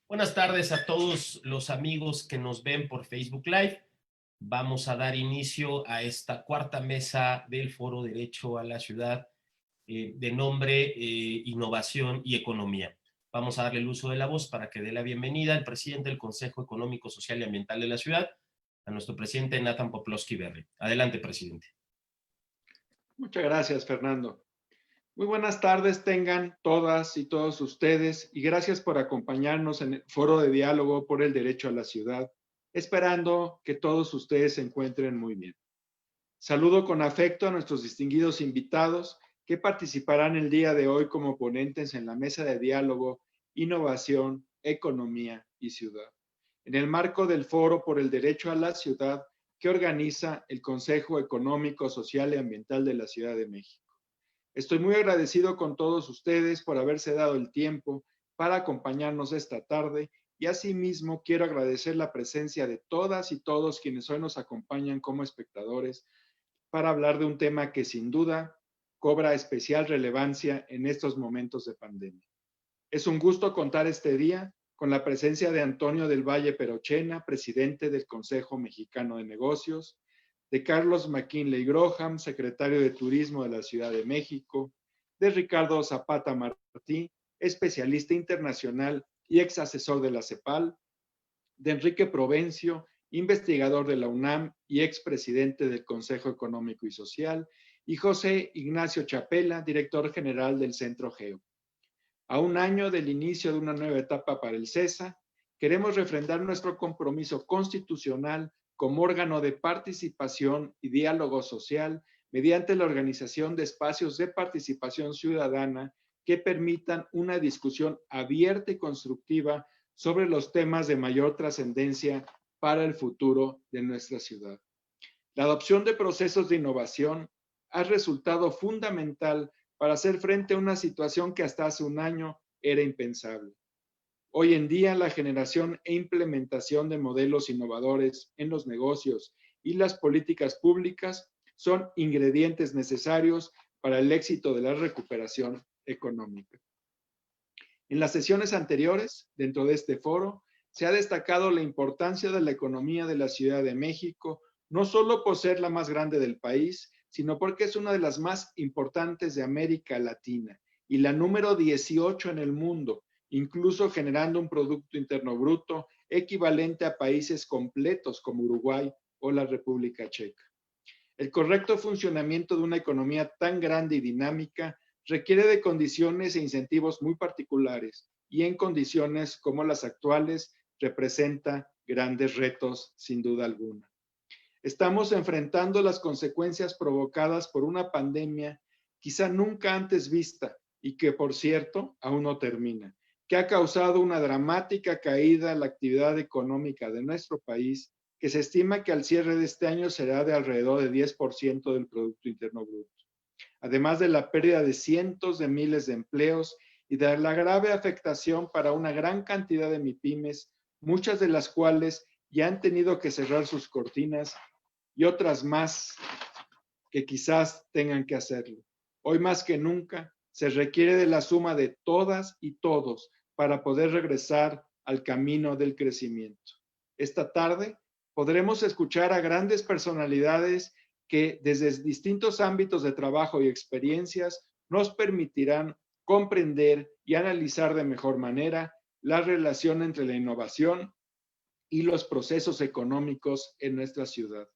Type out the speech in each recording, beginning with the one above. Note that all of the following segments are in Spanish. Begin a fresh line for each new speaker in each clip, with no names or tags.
Buenas tardes a todos los amigos que nos ven por Facebook Live. Vamos a dar inicio a esta cuarta mesa del Foro Derecho a la Ciudad, de nombre Innovación y Economía. Vamos a darle el uso de la voz para que dé la bienvenida al presidente del Consejo Económico, Social y Ambiental de la ciudad, a nuestro presidente Nathan Poplowski Berry. Adelante, presidente.
Muchas gracias, Fernando. Muy buenas tardes tengan todas y todos ustedes y gracias por acompañarnos en el Foro de Diálogo por el Derecho a la Ciudad, esperando que todos ustedes se encuentren muy bien. Saludo con afecto a nuestros distinguidos invitados que participarán el día de hoy como ponentes en la mesa de diálogo, innovación, economía y ciudad, en el marco del Foro por el Derecho a la Ciudad que organiza el Consejo Económico, Social y Ambiental de la Ciudad de México. Estoy muy agradecido con todos ustedes por haberse dado el tiempo para acompañarnos esta tarde y asimismo quiero agradecer la presencia de todas y todos quienes hoy nos acompañan como espectadores para hablar de un tema que sin duda cobra especial relevancia en estos momentos de pandemia. Es un gusto contar este día con la presencia de Antonio del Valle Perochena, presidente del Consejo Mexicano de Negocios, de Carlos McKinley Graham, secretario de Turismo de la Ciudad de México, de Ricardo Zapata Martí, especialista internacional y ex asesor de la CEPAL, de Enrique Provencio, investigador de la UNAM y expresidente del Consejo Económico y Social, y José Ignacio Chapela, director general del Centro Geo. A un año del inicio de una nueva etapa para el CESA, queremos refrendar nuestro compromiso constitucional como órgano de participación y diálogo social mediante la organización de espacios de participación ciudadana que permitan una discusión abierta y constructiva sobre los temas de mayor trascendencia para el futuro de nuestra ciudad. La adopción de procesos de innovación ha resultado fundamental para hacer frente a una situación que hasta hace un año era impensable. Hoy en día, la generación e implementación de modelos innovadores en los negocios y las políticas públicas son ingredientes necesarios para el éxito de la recuperación económica. En las sesiones anteriores, dentro de este foro, se ha destacado la importancia de la economía de la Ciudad de México, no solo por ser la más grande del país, sino porque es una de las más importantes de América Latina y la número 18 en el mundo, incluso generando un Producto Interno Bruto equivalente a países completos como Uruguay o la República Checa. El correcto funcionamiento de una economía tan grande y dinámica requiere de condiciones e incentivos muy particulares y en condiciones como las actuales representa grandes retos sin duda alguna. Estamos enfrentando las consecuencias provocadas por una pandemia quizá nunca antes vista y que, por cierto, aún no termina, que ha causado una dramática caída en la actividad económica de nuestro país, que se estima que al cierre de este año será de alrededor de 10% del Producto Interno Bruto. Además de la pérdida de cientos de miles de empleos y de la grave afectación para una gran cantidad de MIPYMES, muchas de las cuales ya han tenido que cerrar sus cortinas y otras más que quizás tengan que hacerlo. Hoy más que nunca se requiere de la suma de todas y todos para poder regresar al camino del crecimiento. Esta tarde podremos escuchar a grandes personalidades que desde distintos ámbitos de trabajo y experiencias nos permitirán comprender y analizar de mejor manera la relación entre la innovación y los procesos económicos en nuestra ciudad.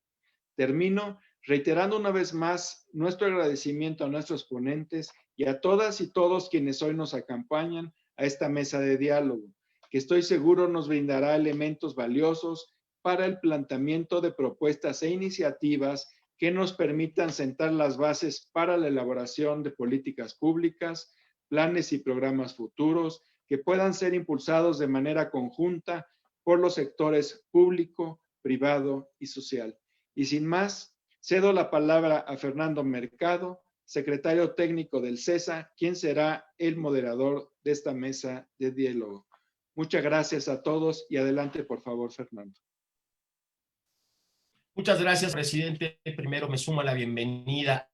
Termino reiterando una vez más nuestro agradecimiento a nuestros ponentes y a todas y todos quienes hoy nos acompañan a esta mesa de diálogo, que estoy seguro nos brindará elementos valiosos para el planteamiento de propuestas e iniciativas que nos permitan sentar las bases para la elaboración de políticas públicas, planes y programas futuros que puedan ser impulsados de manera conjunta por los sectores público, privado y social. Y sin más, cedo la palabra a Fernando Mercado, secretario técnico del CESA, quien será el moderador de esta mesa de diálogo. Muchas gracias a todos y adelante, por favor, Fernando.
Muchas gracias, presidente. Primero me sumo a la bienvenida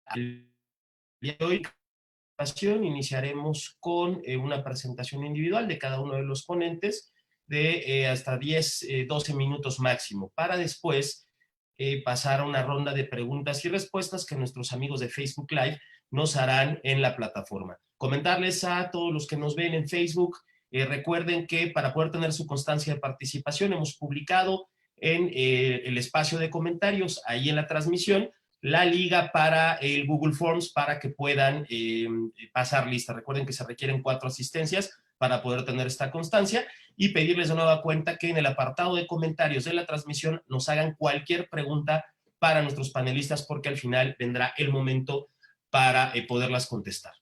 al día de hoy. iniciaremos con una presentación individual de cada uno de los ponentes de hasta 10, 12 minutos máximo, para después pasar a una ronda de preguntas y respuestas que nuestros amigos de Facebook Live nos harán en la plataforma. Comentarles a todos los que nos ven en Facebook, recuerden que para poder tener su constancia de participación hemos publicado en el espacio de comentarios, ahí en la transmisión, la liga para el Google Forms para que puedan pasar lista. Recuerden que se requieren 4 asistencias para poder tener esta constancia y pedirles de nueva cuenta que en el apartado de comentarios de la transmisión nos hagan cualquier pregunta para nuestros panelistas, porque al final vendrá el momento para poderlas contestar.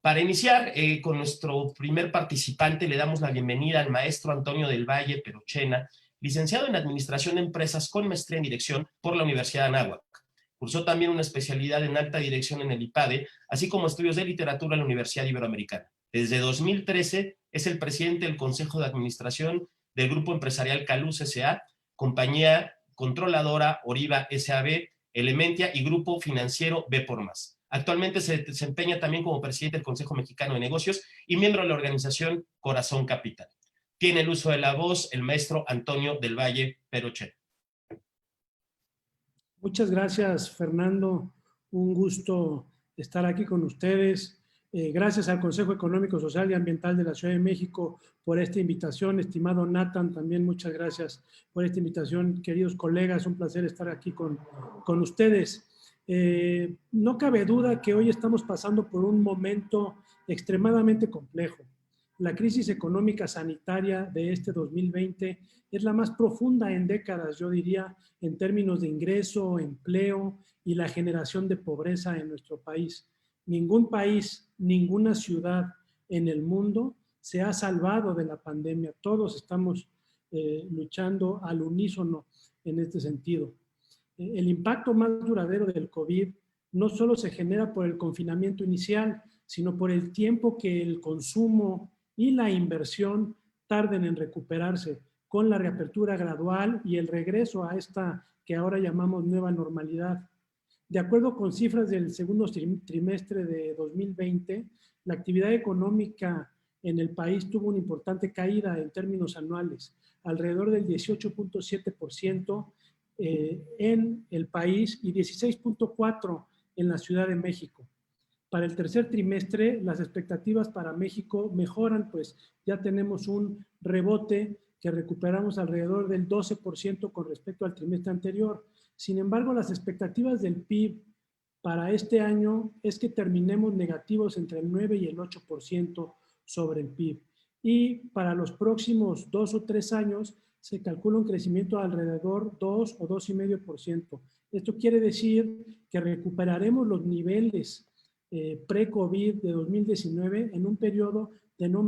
Para iniciar con nuestro primer participante, le damos la bienvenida al maestro Antonio del Valle Perochena, licenciado en Administración de Empresas con maestría en Dirección por la Universidad de Anáhuac. Cursó también una especialidad en Alta Dirección en el IPADE, así como estudios de literatura en la Universidad Iberoamericana. Desde 2013 es el presidente del Consejo de Administración del Grupo Empresarial Caluz S.A., compañía controladora Oriva S.A.B., Elementia y Grupo Financiero B por Más. Actualmente se desempeña también como presidente del Consejo Mexicano de Negocios y miembro de la organización Corazón Capital. Tiene el uso de la voz el maestro Antonio del Valle Perochena.
Muchas gracias, Fernando. Un gusto estar aquí con ustedes. Gracias al Consejo Económico, Social y Ambiental de la Ciudad de México por esta invitación. Estimado Nathan, también muchas gracias por esta invitación. Queridos colegas, un placer estar aquí con ustedes. No cabe duda que hoy estamos pasando por un momento extremadamente complejo. La crisis económica sanitaria de este 2020 es la más profunda en décadas, yo diría, en términos de ingreso, empleo y la generación de pobreza en nuestro país. Ningún país, ninguna ciudad en el mundo se ha salvado de la pandemia. Todos estamos luchando al unísono en este sentido. El impacto más duradero del COVID no solo se genera por el confinamiento inicial, sino por el tiempo que el consumo y la inversión tarden en recuperarse con la reapertura gradual y el regreso a esta que ahora llamamos nueva normalidad. De acuerdo con cifras del segundo trimestre de 2020, la actividad económica en el país tuvo una importante caída en términos anuales, alrededor del 18.7% en el país y 16.4% en la Ciudad de México. Para el tercer trimestre, las expectativas para México mejoran, pues ya tenemos un rebote que recuperamos alrededor del 12% con respecto al trimestre anterior. Sin embargo, las expectativas del PIB para este año es que terminemos negativos entre el 9 y el 8% sobre el PIB. Y para los próximos 2 o 3 años se calcula un crecimiento de alrededor 2 o 2,5%. Esto quiere decir que recuperaremos los niveles pre-COVID de 2019 en un periodo de no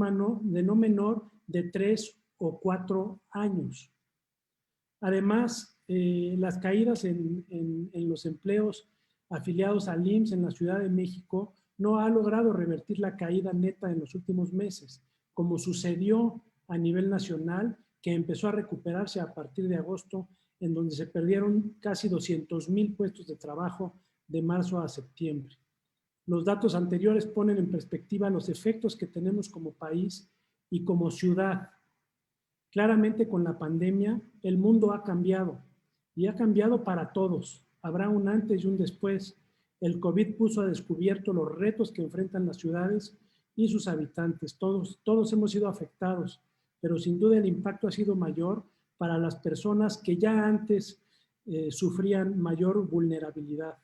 menor de 3 o 4 años. Además, las caídas en los empleos afiliados al IMSS en la Ciudad de México no ha logrado revertir la caída neta en los últimos meses, como sucedió a nivel nacional, que empezó a recuperarse a partir de agosto, en donde se perdieron casi 200,000 puestos de trabajo de marzo a septiembre. Los datos anteriores ponen en perspectiva los efectos que tenemos como país y como ciudad. Claramente con la pandemia el mundo ha cambiado y ha cambiado para todos. Habrá un antes y un después. El COVID puso a descubierto los retos que enfrentan las ciudades y sus habitantes. Todos hemos sido afectados, pero sin duda el impacto ha sido mayor para las personas que ya antes sufrían mayor vulnerabilidad.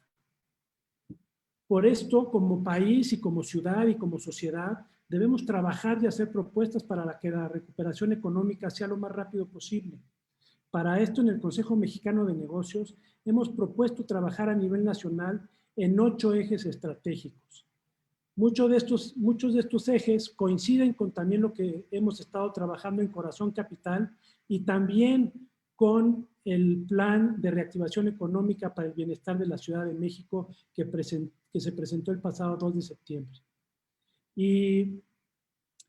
Por esto, como país y como ciudad y como sociedad, debemos trabajar y hacer propuestas para que la recuperación económica sea lo más rápido posible. Para esto, en el Consejo Mexicano de Negocios, hemos propuesto trabajar a nivel nacional en 8 ejes estratégicos. Muchos de estos ejes coinciden con también lo que hemos estado trabajando en Corazón Capital y también con el Plan de Reactivación Económica para el Bienestar de la Ciudad de México que se presentó el pasado 2 de septiembre. Y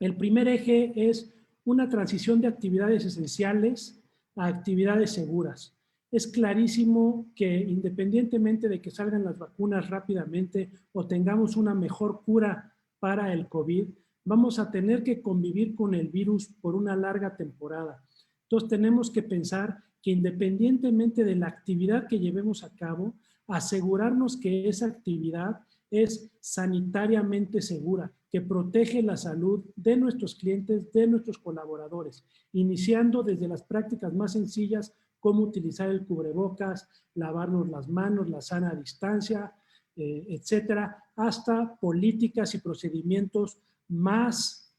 el primer eje es una transición de actividades esenciales a actividades seguras. Es clarísimo que independientemente de que salgan las vacunas rápidamente o tengamos una mejor cura para el COVID, vamos a tener que convivir con el virus por una larga temporada. Entonces tenemos que pensar que independientemente de la actividad que llevemos a cabo, asegurarnos que esa actividad es sanitariamente segura, que protege la salud de nuestros clientes, de nuestros colaboradores, iniciando desde las prácticas más sencillas, como utilizar el cubrebocas, lavarnos las manos, la sana distancia, etcétera, hasta políticas y procedimientos más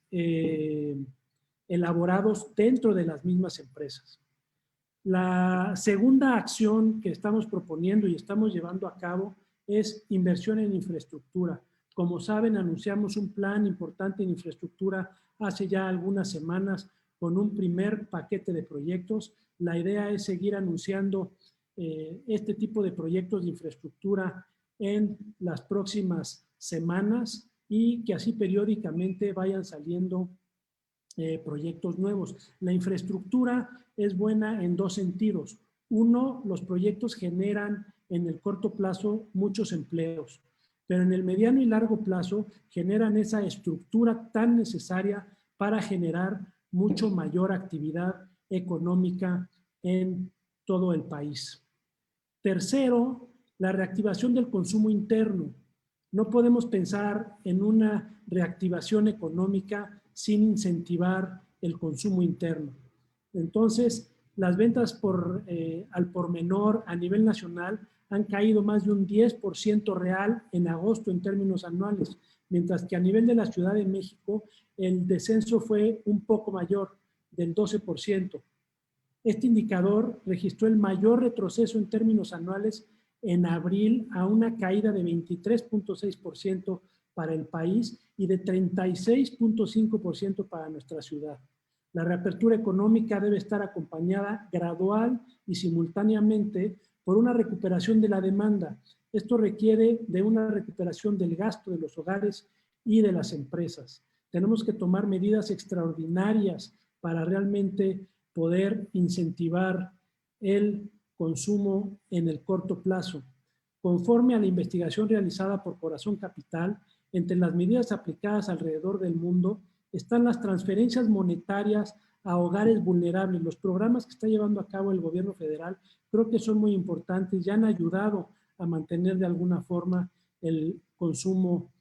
elaborados dentro de las mismas empresas. La segunda acción que estamos proponiendo y estamos llevando a cabo es inversión en infraestructura. Como saben, anunciamos un plan importante en infraestructura hace ya algunas semanas con un primer paquete de proyectos. La idea es seguir anunciando este tipo de proyectos de infraestructura en las próximas semanas y que así periódicamente vayan saliendo proyectos nuevos. La infraestructura es buena en dos sentidos. Uno, los proyectos generan en el corto plazo muchos empleos, pero en el mediano y largo plazo generan esa estructura tan necesaria para generar mucho mayor actividad económica en todo el país. Tercero, la reactivación del consumo interno. No podemos pensar en una reactivación económica sin incentivar el consumo interno. Entonces, las ventas al por menor a nivel nacional han caído más de un 10% real en agosto en términos anuales, mientras que a nivel de la Ciudad de México el descenso fue un poco mayor, del 12%. Este indicador registró el mayor retroceso en términos anuales en abril, a una caída de 23.6% para el país y de 36.5% para nuestra ciudad. La reapertura económica debe estar acompañada gradual y simultáneamente por una recuperación de la demanda. Esto requiere de una recuperación del gasto de los hogares y de las empresas. Tenemos que tomar medidas extraordinarias para realmente poder incentivar el consumo en el corto plazo. Conforme a la investigación realizada por Corazón Capital, entre las medidas aplicadas alrededor del mundo están las transferencias monetarias a hogares vulnerables. Los programas que está llevando a cabo el gobierno federal creo que son muy importantes y han ayudado a mantener de alguna forma el consumo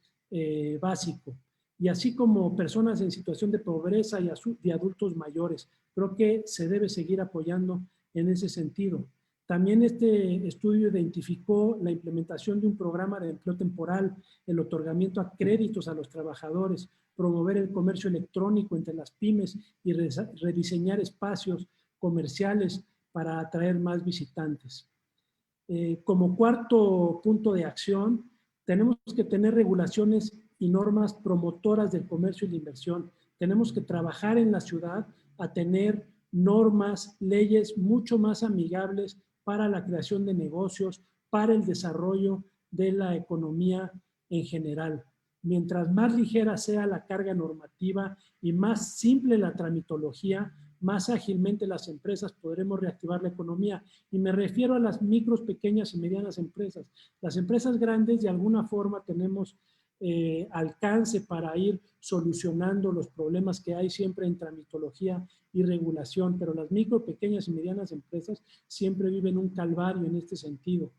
básico. Y así como personas en situación de pobreza y adultos mayores. Creo que se debe seguir apoyando en ese sentido. También este estudio identificó la implementación de un programa de empleo temporal, el otorgamiento a créditos a los trabajadores, promover el comercio electrónico entre las pymes y rediseñar espacios comerciales para atraer más visitantes. Como cuarto punto de acción, tenemos que tener regulaciones y normas promotoras del comercio y la inversión. Tenemos que trabajar en la ciudad a tener normas, leyes mucho más amigables para la creación de negocios, para el desarrollo de la economía en general. Mientras más ligera sea la carga normativa y más simple la tramitología, más ágilmente las empresas podremos reactivar la economía. Y me refiero a las micros, pequeñas y medianas empresas. Las empresas grandes de alguna forma tenemos alcance para ir solucionando los problemas que hay siempre en tramitología y regulación, pero las micro, pequeñas y medianas empresas siempre viven un calvario en este sentido.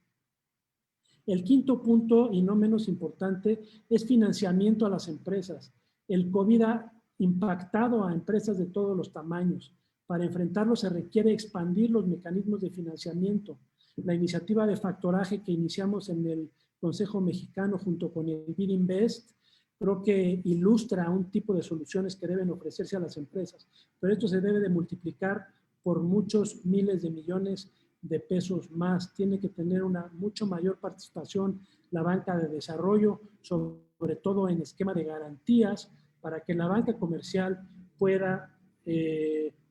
El quinto punto, y no menos importante, es financiamiento a las empresas. El COVID ha impactado a empresas de todos los tamaños. Para enfrentarlo se requiere expandir los mecanismos de financiamiento. La iniciativa de factoraje que iniciamos en el Consejo Mexicano junto con el BidInvest, creo que ilustra un tipo de soluciones que deben ofrecerse a las empresas, pero esto se debe de multiplicar por muchos miles de millones de pesos más. Tiene que tener una mucho mayor participación la banca de desarrollo, sobre todo en esquema de garantías, para que la banca comercial pueda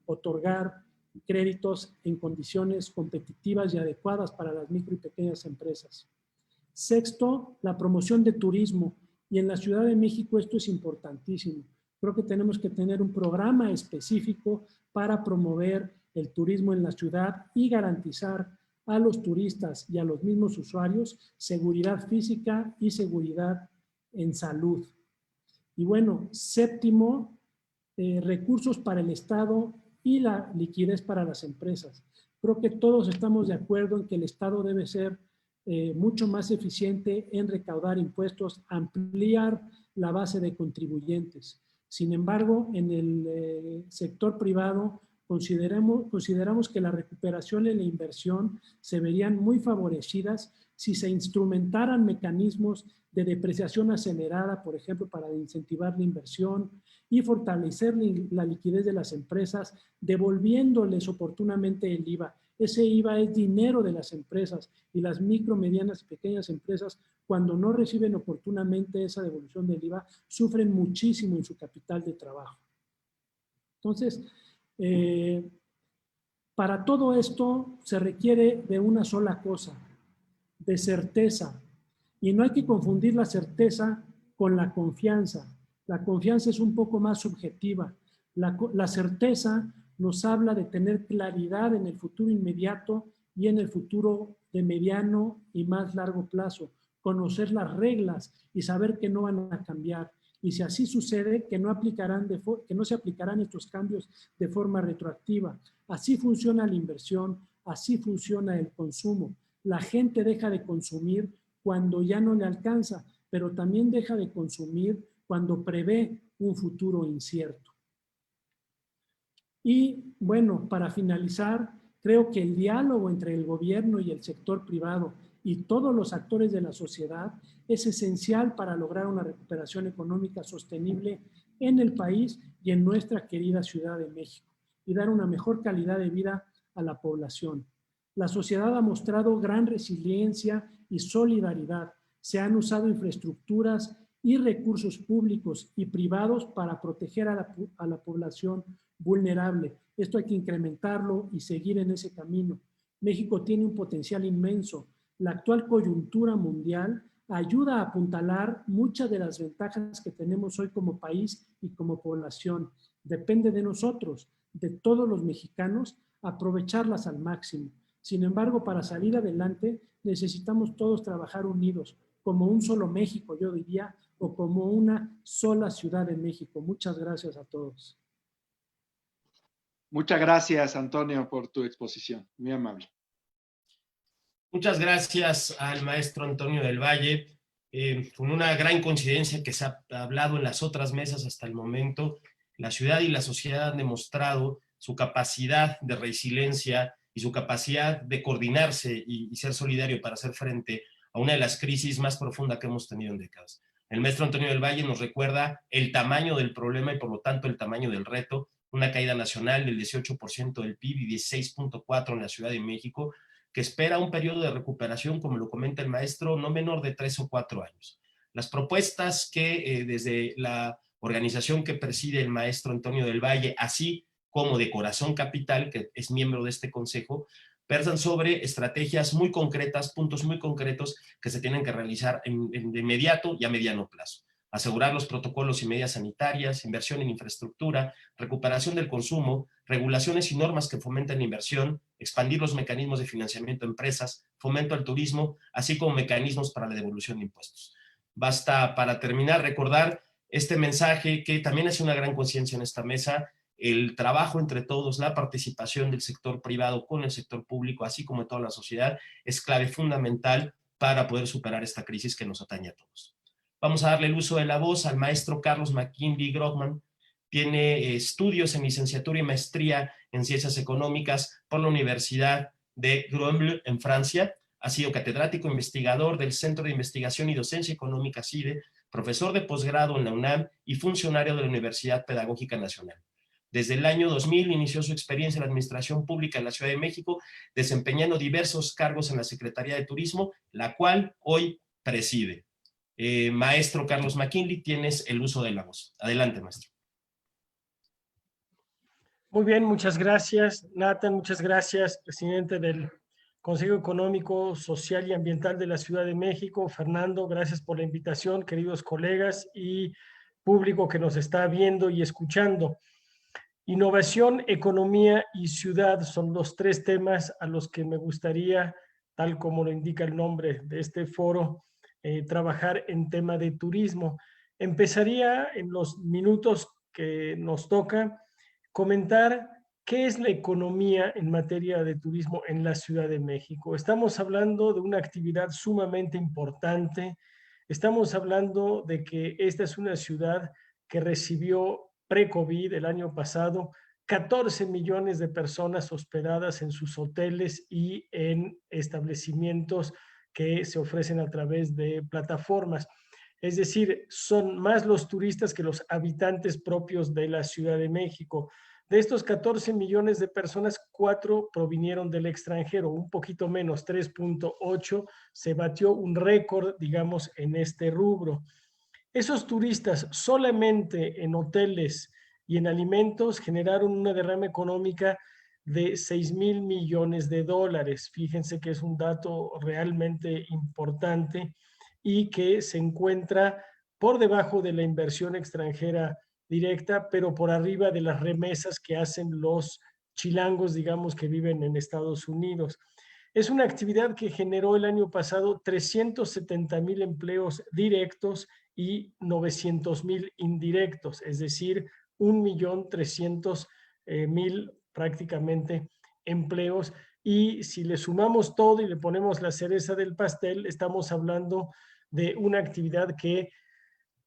otorgar créditos en condiciones competitivas y adecuadas para las micro y pequeñas empresas. Sexto, la promoción de turismo. Y en la Ciudad de México esto es importantísimo. Creo que tenemos que tener un programa específico para promover el turismo en la ciudad y garantizar a los turistas y a los mismos usuarios seguridad física y seguridad en salud. Y bueno, séptimo, recursos para el Estado y la liquidez para las empresas. Creo que todos estamos de acuerdo en que el Estado debe ser mucho más eficiente en recaudar impuestos, ampliar la base de contribuyentes. Sin embargo, en el sector privado consideramos que la recuperación y la inversión se verían muy favorecidas si se instrumentaran mecanismos de depreciación acelerada, por ejemplo, para incentivar la inversión y fortalecer la liquidez de las empresas, devolviéndoles oportunamente el IVA. Ese IVA es dinero de las empresas y las micro, medianas y pequeñas empresas, cuando no reciben oportunamente esa devolución del IVA, sufren muchísimo en su capital de trabajo. Entonces, para todo esto se requiere de una sola cosa, de certeza. Y no hay que confundir la certeza con la confianza. La confianza es un poco más subjetiva. La certeza nos habla de tener claridad en el futuro inmediato y en el futuro de mediano y más largo plazo. Conocer las reglas y saber que no van a cambiar. Y si así sucede, que no se aplicarán estos cambios de forma retroactiva. Así funciona la inversión, así funciona el consumo. La gente deja de consumir cuando ya no le alcanza, pero también deja de consumir cuando prevé un futuro incierto. Y bueno, para finalizar, creo que el diálogo entre el gobierno y el sector privado y todos los actores de la sociedad es esencial para lograr una recuperación económica sostenible en el país y en nuestra querida Ciudad de México y dar una mejor calidad de vida a la población. La sociedad ha mostrado gran resiliencia y solidaridad. Se han usado infraestructuras y recursos públicos y privados para proteger a la población vulnerable. Esto hay que incrementarlo y seguir en ese camino. México tiene un potencial inmenso. La actual coyuntura mundial ayuda a apuntalar muchas de las ventajas que tenemos hoy como país y como población. Depende de nosotros, de todos los mexicanos, aprovecharlas al máximo. Sin embargo, para salir adelante necesitamos todos trabajar unidos, como un solo México, yo diría, o como una sola Ciudad de México. Muchas gracias a todos.
Muchas gracias, Antonio, por tu exposición. Muy amable.
Muchas gracias al maestro Antonio del Valle. Con una gran coincidencia que se ha hablado en las otras mesas hasta el momento, la ciudad y la sociedad han demostrado su capacidad de resiliencia y su capacidad de coordinarse y ser solidario para hacer frente a una de las crisis más profundas que hemos tenido en décadas. El maestro Antonio del Valle nos recuerda el tamaño del problema y por lo tanto el tamaño del reto, una caída nacional del 18% del PIB y 16.4% en la Ciudad de México, que espera un periodo de recuperación, como lo comenta el maestro, no menor de 3 o 4 años. Las propuestas que desde la organización que preside el maestro Antonio del Valle, así como de Corazón Capital, que es miembro de este consejo, versan sobre estrategias muy concretas, puntos muy concretos que se tienen que realizar de inmediato y a mediano plazo. Asegurar los protocolos y medidas sanitarias, inversión en infraestructura, recuperación del consumo, regulaciones y normas que fomenten la inversión, expandir los mecanismos de financiamiento a empresas, fomento al turismo, así como mecanismos para la devolución de impuestos. Basta, para terminar, recordar este mensaje que también hace una gran conciencia en esta mesa: el trabajo entre todos, la participación del sector privado con el sector público, así como de toda la sociedad, es clave fundamental para poder superar esta crisis que nos atañe a todos. Vamos a darle el uso de la voz al maestro Carlos McKinley Grothman. Tiene estudios en licenciatura y maestría en Ciencias Económicas por la Universidad de Grenoble, en Francia. Ha sido catedrático investigador del Centro de Investigación y Docencia Económica CIDE, profesor de posgrado en la UNAM y funcionario de la Universidad Pedagógica Nacional. Desde el año 2000 inició su experiencia en la administración pública en la Ciudad de México, desempeñando diversos cargos en la Secretaría de Turismo, la cual hoy preside. Maestro Carlos McKinley, tienes el uso de la voz. Adelante, maestro.
Muy bien, muchas gracias, Nathan. Muchas gracias, presidente del Consejo Económico, Social y Ambiental de la Ciudad de México. Fernando, gracias por la invitación, queridos colegas y público que nos está viendo y escuchando. Innovación, economía y ciudad son los tres temas a los que me gustaría, tal como lo indica el nombre de este foro, trabajar en tema de turismo. Empezaría en los minutos que nos toca comentar qué es la economía en materia de turismo en la Ciudad de México. Estamos hablando de una actividad sumamente importante. Estamos hablando de que esta es una ciudad que recibió pre-COVID el año pasado 14 millones de personas hospedadas en sus hoteles y en establecimientos que se ofrecen a través de plataformas. Es decir, son más los turistas que los habitantes propios de la Ciudad de México. De estos 14 millones de personas, 4 provinieron del extranjero, un poquito menos, 3.8. Se batió un récord, digamos, en este rubro. Esos turistas solamente en hoteles y en alimentos generaron una derrama económica de 6,000 millones de dólares. Fíjense que es un dato realmente importante y que se encuentra por debajo de la inversión extranjera directa, pero por arriba de las remesas que hacen los chilangos, digamos, que viven en Estados Unidos. Es una actividad que generó el año pasado 370,000 empleos directos y 900,000 indirectos, es decir, 1,300,000 prácticamente empleos. Y si le sumamos todo y le ponemos la cereza del pastel, estamos hablando de una actividad que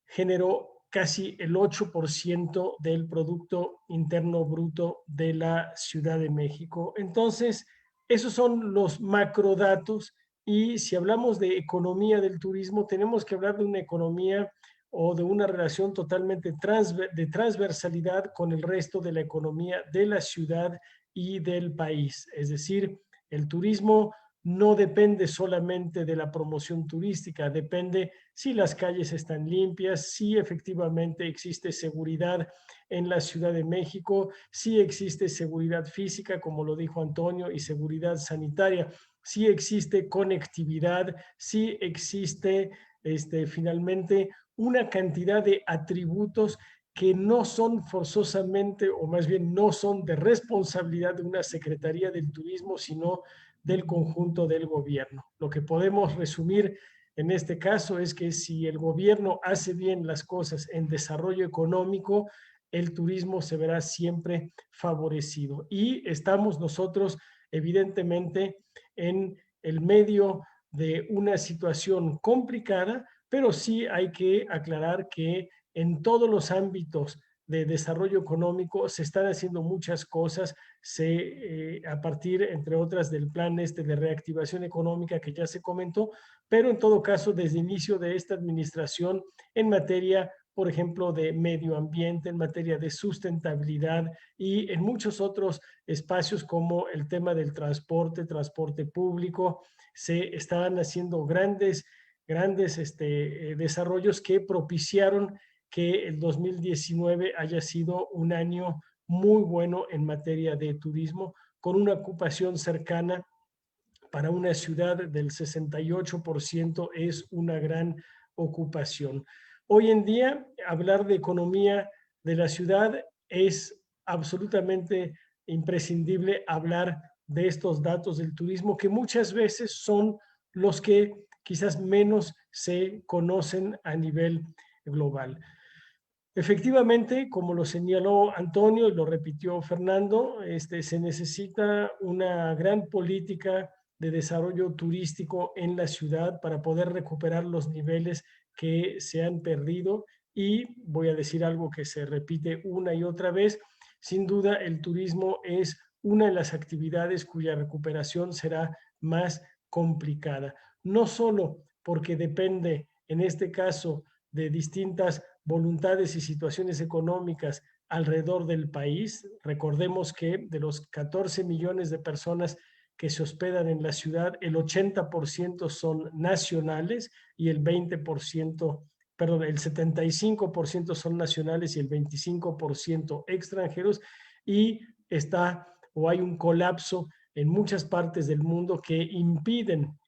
generó casi el 8% del Producto Interno Bruto de la Ciudad de México. Entonces, esos son los macrodatos, y si hablamos de economía del turismo, tenemos que hablar de una economía o de una relación totalmente de transversalidad con el resto de la economía de la ciudad y del país. Es decir, el turismo no depende solamente de la promoción turística, depende si las calles están limpias, si efectivamente existe seguridad en la Ciudad de México, si existe seguridad física, como lo dijo Antonio, y seguridad sanitaria, si existe conectividad, si existe finalmente una cantidad de atributos que no son forzosamente, o más bien no son de responsabilidad de una Secretaría del Turismo, sino del conjunto del gobierno. Lo que podemos resumir en este caso es que si el gobierno hace bien las cosas en desarrollo económico, el turismo se verá siempre favorecido. Y estamos nosotros, evidentemente, en el medio de una situación complicada, pero sí hay que aclarar que en todos los ámbitos de desarrollo económico se están haciendo muchas cosas, a partir, entre otras, del plan de reactivación económica que ya se comentó, pero en todo caso, desde el inicio de esta administración, en materia, por ejemplo, de medio ambiente, en materia de sustentabilidad y en muchos otros espacios como el tema del transporte público, se estaban haciendo grandes desarrollos que propiciaron que el 2019 haya sido un año muy bueno en materia de turismo, con una ocupación cercana para una ciudad del 68%, es una gran ocupación. Hoy en día, hablar de economía de la ciudad es absolutamente imprescindible hablar de estos datos del turismo, que muchas veces son los que quizás menos se conocen a nivel global. Efectivamente, como lo señaló Antonio y lo repitió Fernando, se necesita una gran política de desarrollo turístico en la ciudad para poder recuperar los niveles que se han perdido. Y voy a decir algo que se repite una y otra vez: sin duda el turismo es una de las actividades cuya recuperación será más complicada, no solo porque depende, en este caso, de distintas voluntades y situaciones económicas alrededor del país. Recordemos que de los 14 millones de personas que se hospedan en la ciudad, el 80% son nacionales y el 75% son nacionales y el 25% extranjeros, y hay un colapso en muchas partes del mundo que impiden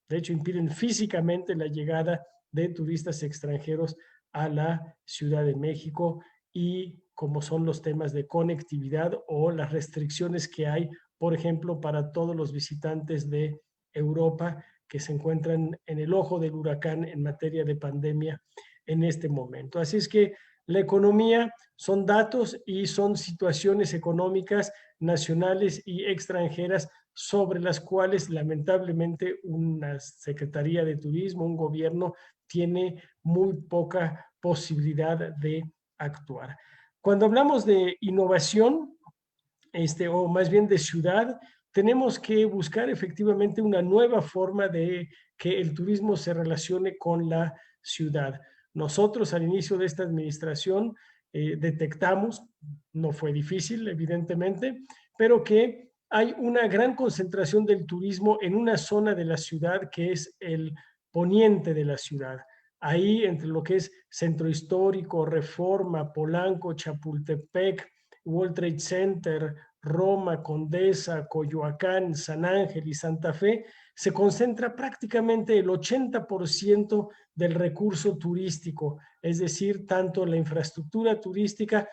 físicamente la llegada de turistas extranjeros a la Ciudad de México, y como son los temas de conectividad o las restricciones que hay, por ejemplo, para todos los visitantes de Europa que se encuentran en el ojo del huracán en materia de pandemia en este momento. Así es que la economía son datos y son situaciones económicas nacionales y extranjeras sobre las cuales lamentablemente una Secretaría de Turismo, un gobierno, tiene muy poca posibilidad de actuar. Cuando hablamos de innovación, o más bien de ciudad, tenemos que buscar efectivamente una nueva forma de que el turismo se relacione con la ciudad. Nosotros al inicio de esta administración detectamos, no fue difícil evidentemente, pero que hay una gran concentración del turismo en una zona de la ciudad que es el poniente de la ciudad. Ahí entre lo que es Centro Histórico, Reforma, Polanco, Chapultepec, World Trade Center, Roma, Condesa, Coyoacán, San Ángel y Santa Fe, se concentra prácticamente el 80% del recurso turístico, es decir, tanto la infraestructura turística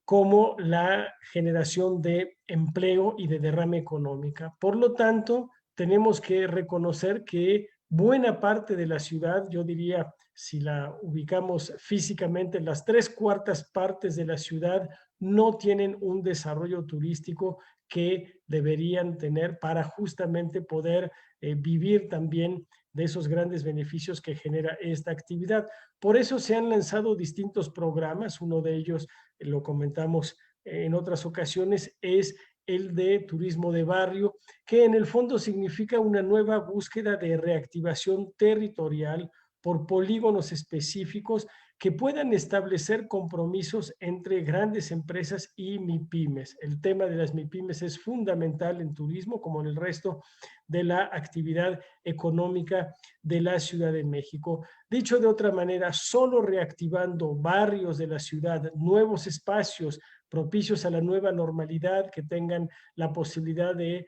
como la generación de empleo y de derrama económica. Por lo tanto, tenemos que reconocer que buena parte de la ciudad, yo diría, si la ubicamos físicamente, las 3/4 partes de la ciudad no tienen un desarrollo turístico que deberían tener para justamente poder vivir también de esos grandes beneficios que genera esta actividad. Por eso se han lanzado distintos programas, uno de ellos, lo comentamos en otras ocasiones, es el de turismo de barrio, que en el fondo significa una nueva búsqueda de reactivación territorial por polígonos específicos que puedan establecer compromisos entre grandes empresas y MIPYMES. El tema de las MIPYMES es fundamental en turismo, como en el resto de la actividad económica de la Ciudad de México. Dicho de otra manera, solo reactivando barrios de la ciudad, nuevos espacios propicios a la nueva normalidad, que tengan la posibilidad de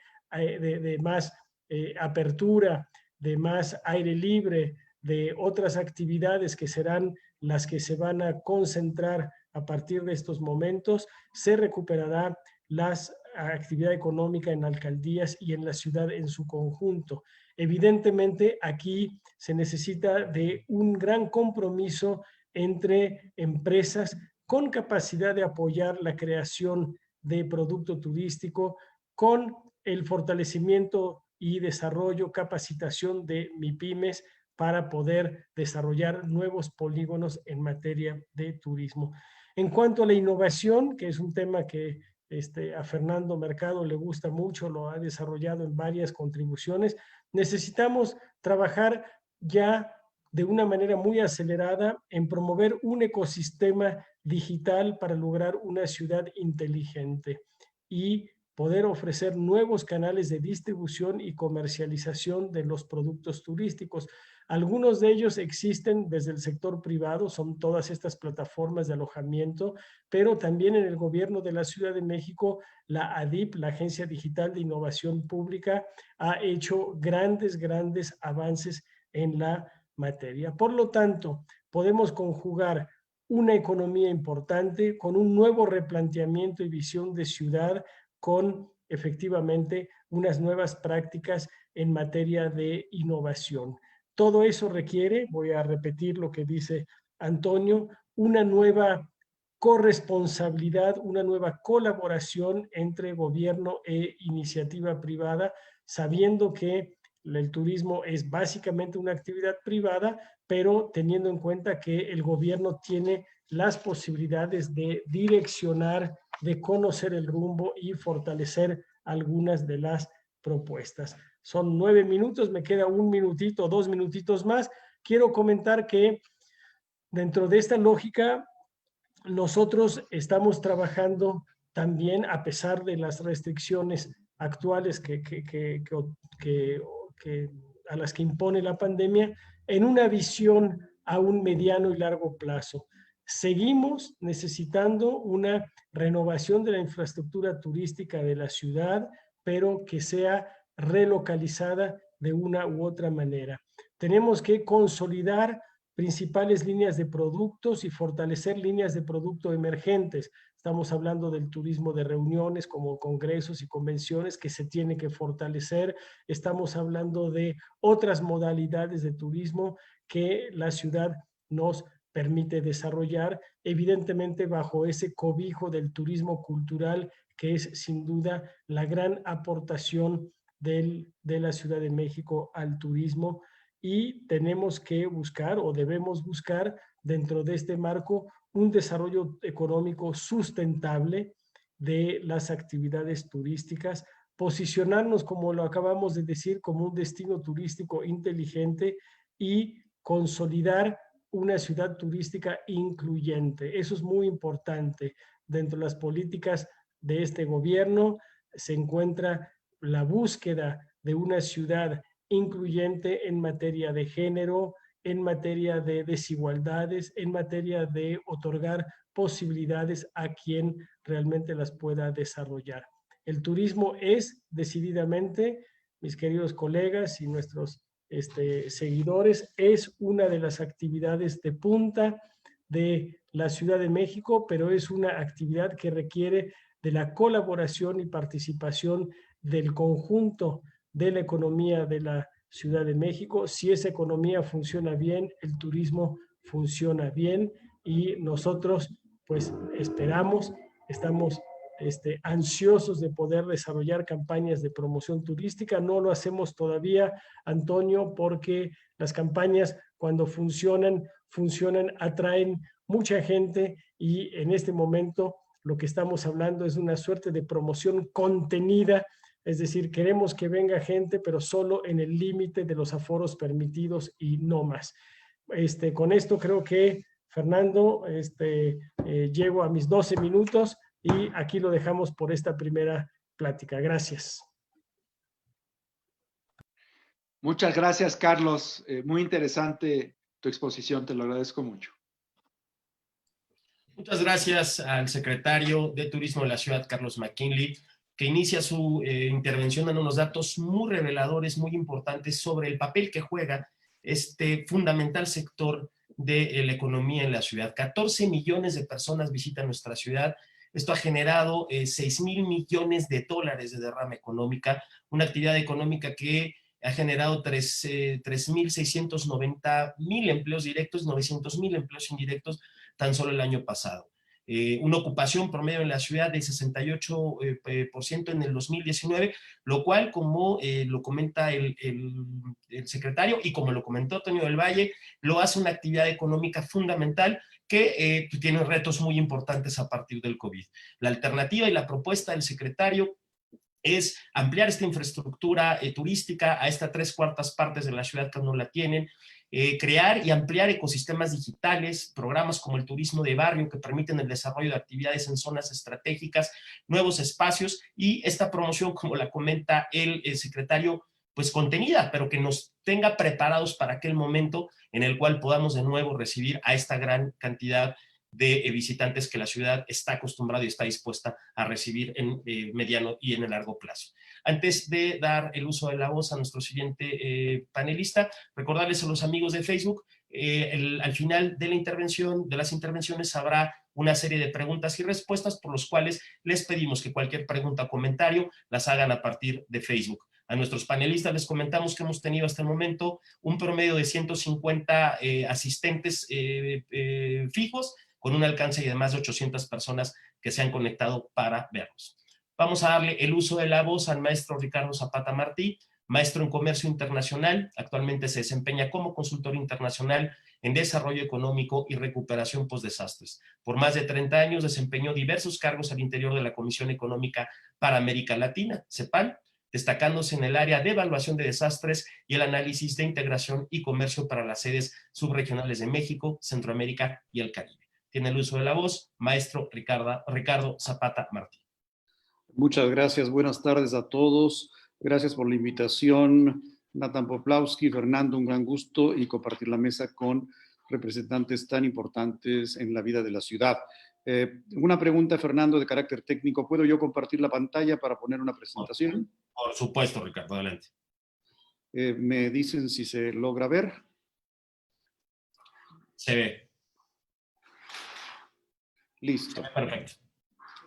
más apertura, de más aire libre, de otras actividades que serán las que se van a concentrar a partir de estos momentos, se recuperará la actividad económica en alcaldías y en la ciudad en su conjunto. Evidentemente, aquí se necesita de un gran compromiso entre empresas con capacidad de apoyar la creación de producto turístico, con el fortalecimiento y desarrollo, capacitación de MIPYMES para poder desarrollar nuevos polígonos en materia de turismo. En cuanto a la innovación, que es un tema que a Fernando Mercado le gusta mucho, lo ha desarrollado en varias contribuciones, necesitamos trabajar ya de una manera muy acelerada en promover un ecosistema digital para lograr una ciudad inteligente y poder ofrecer nuevos canales de distribución y comercialización de los productos turísticos. Algunos de ellos existen desde el sector privado, son todas estas plataformas de alojamiento, pero también en el gobierno de la Ciudad de México, la ADIP, la Agencia Digital de Innovación Pública, ha hecho grandes avances en la materia. Por lo tanto, podemos conjugar una economía importante con un nuevo replanteamiento y visión de ciudad, con efectivamente unas nuevas prácticas en materia de innovación. Todo eso requiere, voy a repetir lo que dice Antonio, una nueva corresponsabilidad, una nueva colaboración entre gobierno e iniciativa privada, sabiendo que el turismo es básicamente una actividad privada, pero teniendo en cuenta que el gobierno tiene las posibilidades de direccionar, de conocer el rumbo y fortalecer algunas de las propuestas. Son 9 minutos, me queda 1 minutito, 2 minutitos más. Quiero comentar que dentro de esta lógica, nosotros estamos trabajando también, a pesar de las restricciones actuales a las que impone la pandemia, en una visión a un mediano y largo plazo. Seguimos necesitando una renovación de la infraestructura turística de la ciudad, pero que sea relocalizada de una u otra manera. Tenemos que consolidar principales líneas de productos y fortalecer líneas de producto emergentes. Estamos hablando del turismo de reuniones como congresos y convenciones que se tiene que fortalecer. Estamos hablando de otras modalidades de turismo que la ciudad nos permite desarrollar, evidentemente bajo ese cobijo del turismo cultural, que es sin duda la gran aportación de la Ciudad de México al turismo, y tenemos que buscar o debemos buscar dentro de este marco un desarrollo económico sustentable de las actividades turísticas, posicionarnos, como lo acabamos de decir, como un destino turístico inteligente y consolidar una ciudad turística incluyente. Eso es muy importante. Dentro de las políticas de este gobierno se encuentra la búsqueda de una ciudad incluyente en materia de género, en materia de desigualdades, en materia de otorgar posibilidades a quien realmente las pueda desarrollar. El turismo es decididamente, mis queridos colegas y nuestros seguidores, es una de las actividades de punta de la Ciudad de México, pero es una actividad que requiere de la colaboración y participación del conjunto de la economía de la Ciudad de México. Si esa economía funciona bien, el turismo funciona bien, y nosotros pues esperamos, estamos ansiosos de poder desarrollar campañas de promoción turística. No lo hacemos todavía, Antonio, porque las campañas, cuando funcionan, atraen mucha gente, y en este momento lo que estamos hablando es una suerte de promoción contenida. Es decir, queremos que venga gente, pero solo en el límite de los aforos permitidos y no más. Con esto creo que, Fernando, llego a mis 12 minutos y aquí lo dejamos por esta primera plática. Gracias.
Muchas gracias, Carlos. Muy interesante tu exposición, te lo agradezco mucho.
Muchas gracias al secretario de Turismo de la ciudad, Carlos McKinley, que inicia su intervención dando unos datos muy reveladores, muy importantes sobre el papel que juega este fundamental sector de la economía en la ciudad. 14 millones de personas visitan nuestra ciudad. Esto ha generado 6,000 millones de dólares de derrama económica, una actividad económica que ha generado 3,690,000 empleos directos, 900,000 empleos indirectos tan solo el año pasado. Una ocupación promedio en la ciudad de 68% en el 2019, lo cual, como lo comenta el secretario y como lo comentó Antonio del Valle, lo hace una actividad económica fundamental que tiene retos muy importantes a partir del COVID. La alternativa y la propuesta del secretario es ampliar esta infraestructura turística a estas 3/4 partes de la ciudad que no la tienen, crear y ampliar ecosistemas digitales, programas como el turismo de barrio que permiten el desarrollo de actividades en zonas estratégicas, nuevos espacios, y esta promoción, como la comenta el secretario, pues contenida, pero que nos tenga preparados para aquel momento en el cual podamos de nuevo recibir a esta gran cantidad de visitantes que la ciudad está acostumbrada y está dispuesta a recibir en mediano y en el largo plazo. Antes de dar el uso de la voz a nuestro siguiente panelista, recordarles a los amigos de Facebook, al final de la intervención, de las intervenciones, habrá una serie de preguntas y respuestas por los cuales les pedimos que cualquier pregunta o comentario las hagan a partir de Facebook. A nuestros panelistas les comentamos que hemos tenido hasta el momento un promedio de 150 asistentes fijos, con un alcance de más de 800 personas que se han conectado para vernos. Vamos a darle el uso de la voz al maestro Ricardo Zapata Martí, maestro en Comercio Internacional. Actualmente se desempeña como consultor internacional en desarrollo económico y recuperación postdesastres. Por más de 30 años desempeñó diversos cargos al interior de la Comisión Económica para América Latina, CEPAL, destacándose en el área de evaluación de desastres y el análisis de integración y comercio para las sedes subregionales de México, Centroamérica y el Caribe. Tiene el uso de la voz, maestro Ricardo Zapata Martí.
Muchas gracias, buenas tardes a todos. Gracias por la invitación, Nathan Poplawski, Fernando, un gran gusto y compartir la mesa con representantes tan importantes en la vida de la ciudad. Una pregunta, Fernando, de carácter técnico. ¿Puedo yo compartir la pantalla para poner una presentación?
Por supuesto, Ricardo, adelante.
Me dicen si se logra ver.
Se ve.
Listo.
Perfecto.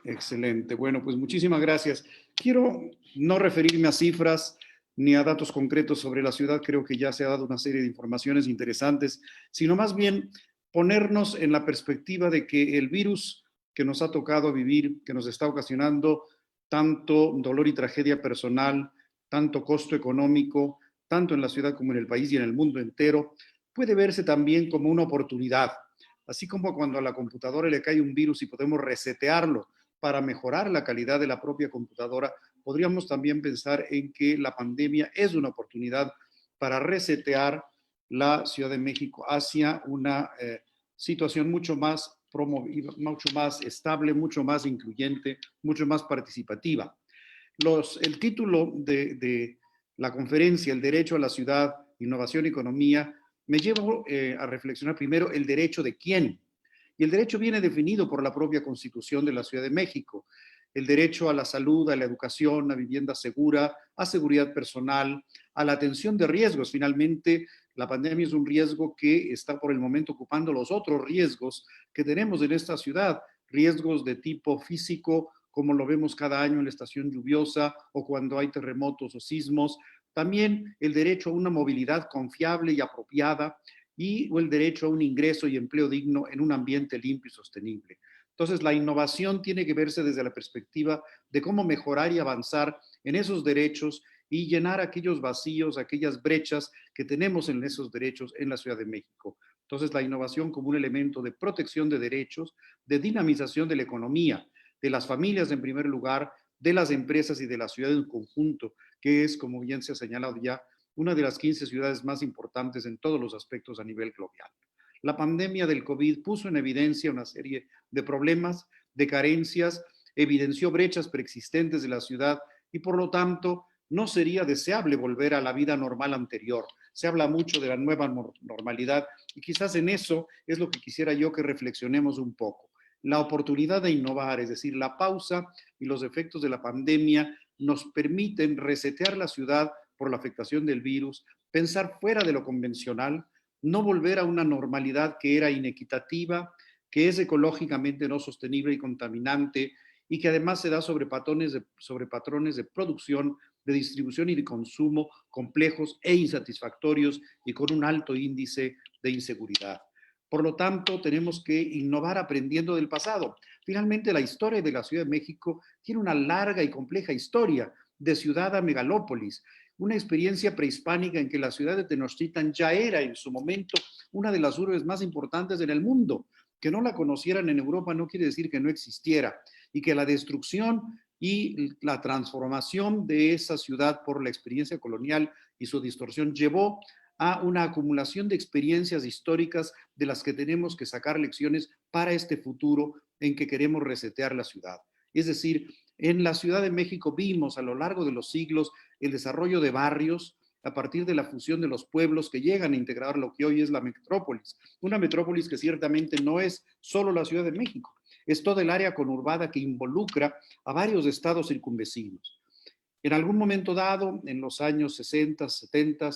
Excelente. Bueno, pues muchísimas gracias. Quiero no referirme a cifras ni a datos concretos sobre la ciudad, creo que ya se ha dado una serie de informaciones interesantes, sino más bien ponernos en la perspectiva de que el virus que nos ha tocado vivir, que nos está ocasionando tanto dolor y tragedia personal, tanto costo económico, tanto en la ciudad como en el país y en el mundo entero, puede verse también como una oportunidad. Así como cuando a la computadora le cae un virus y podemos resetearlo para mejorar la calidad de la propia computadora, podríamos también pensar en que la pandemia es una oportunidad para resetear la Ciudad de México hacia una situación mucho más promovida, mucho más estable, mucho más incluyente, mucho más participativa. El título de la conferencia, El derecho a la ciudad, innovación y economía, me lleva a reflexionar primero el derecho de quién. Y el derecho viene definido por la propia Constitución de la Ciudad de México. El derecho a la salud, a la educación, a vivienda segura, a seguridad personal, a la atención de riesgos. Finalmente, la pandemia es un riesgo que está por el momento ocupando los otros riesgos que tenemos en esta ciudad, riesgos de tipo físico, como lo vemos cada año en la estación lluviosa o cuando hay terremotos o sismos. También el derecho a una movilidad confiable y apropiada o el derecho a un ingreso y empleo digno en un ambiente limpio y sostenible. Entonces, la innovación tiene que verse desde la perspectiva de cómo mejorar y avanzar en esos derechos y llenar aquellos vacíos, aquellas brechas que tenemos en esos derechos en la Ciudad de México. Entonces, la innovación como un elemento de protección de derechos, de dinamización de la economía, de las familias en primer lugar, de las empresas y de la ciudad en conjunto, que es, como bien se ha señalado ya, una de las 15 ciudades más importantes en todos los aspectos a nivel global. La pandemia del COVID puso en evidencia una serie de problemas, de carencias, evidenció brechas preexistentes de la ciudad y por lo tanto no sería deseable volver a la vida normal anterior. Se habla mucho de la nueva normalidad y quizás en eso es lo que quisiera yo que reflexionemos un poco. La oportunidad de innovar, es decir, la pausa y los efectos de la pandemia nos permiten resetear la ciudad por la afectación del virus, pensar fuera de lo convencional, no volver a una normalidad que era inequitativa, que es ecológicamente no sostenible y contaminante y que además se da sobre patrones de producción, de distribución y de consumo complejos e insatisfactorios y con un alto índice de inseguridad. Por lo tanto, tenemos que innovar aprendiendo del pasado. Finalmente, la historia de la Ciudad de México tiene una larga y compleja historia de ciudad a megalópolis, una experiencia prehispánica en que la ciudad de Tenochtitlan ya era en su momento una de las urbes más importantes en el mundo. Que no la conocieran en Europa no quiere decir que no existiera y que la destrucción y la transformación de esa ciudad por la experiencia colonial y su distorsión llevó a una acumulación de experiencias históricas de las que tenemos que sacar lecciones para este futuro en que queremos resetear la ciudad. Es decir, en la Ciudad de México vimos a lo largo de los siglos el desarrollo de barrios a partir de la fusión de los pueblos que llegan a integrar lo que hoy es la metrópolis. Una metrópolis que ciertamente no es solo la Ciudad de México, es toda el área conurbada que involucra a varios estados circunvecinos. En algún momento dado, en los años 60, 70,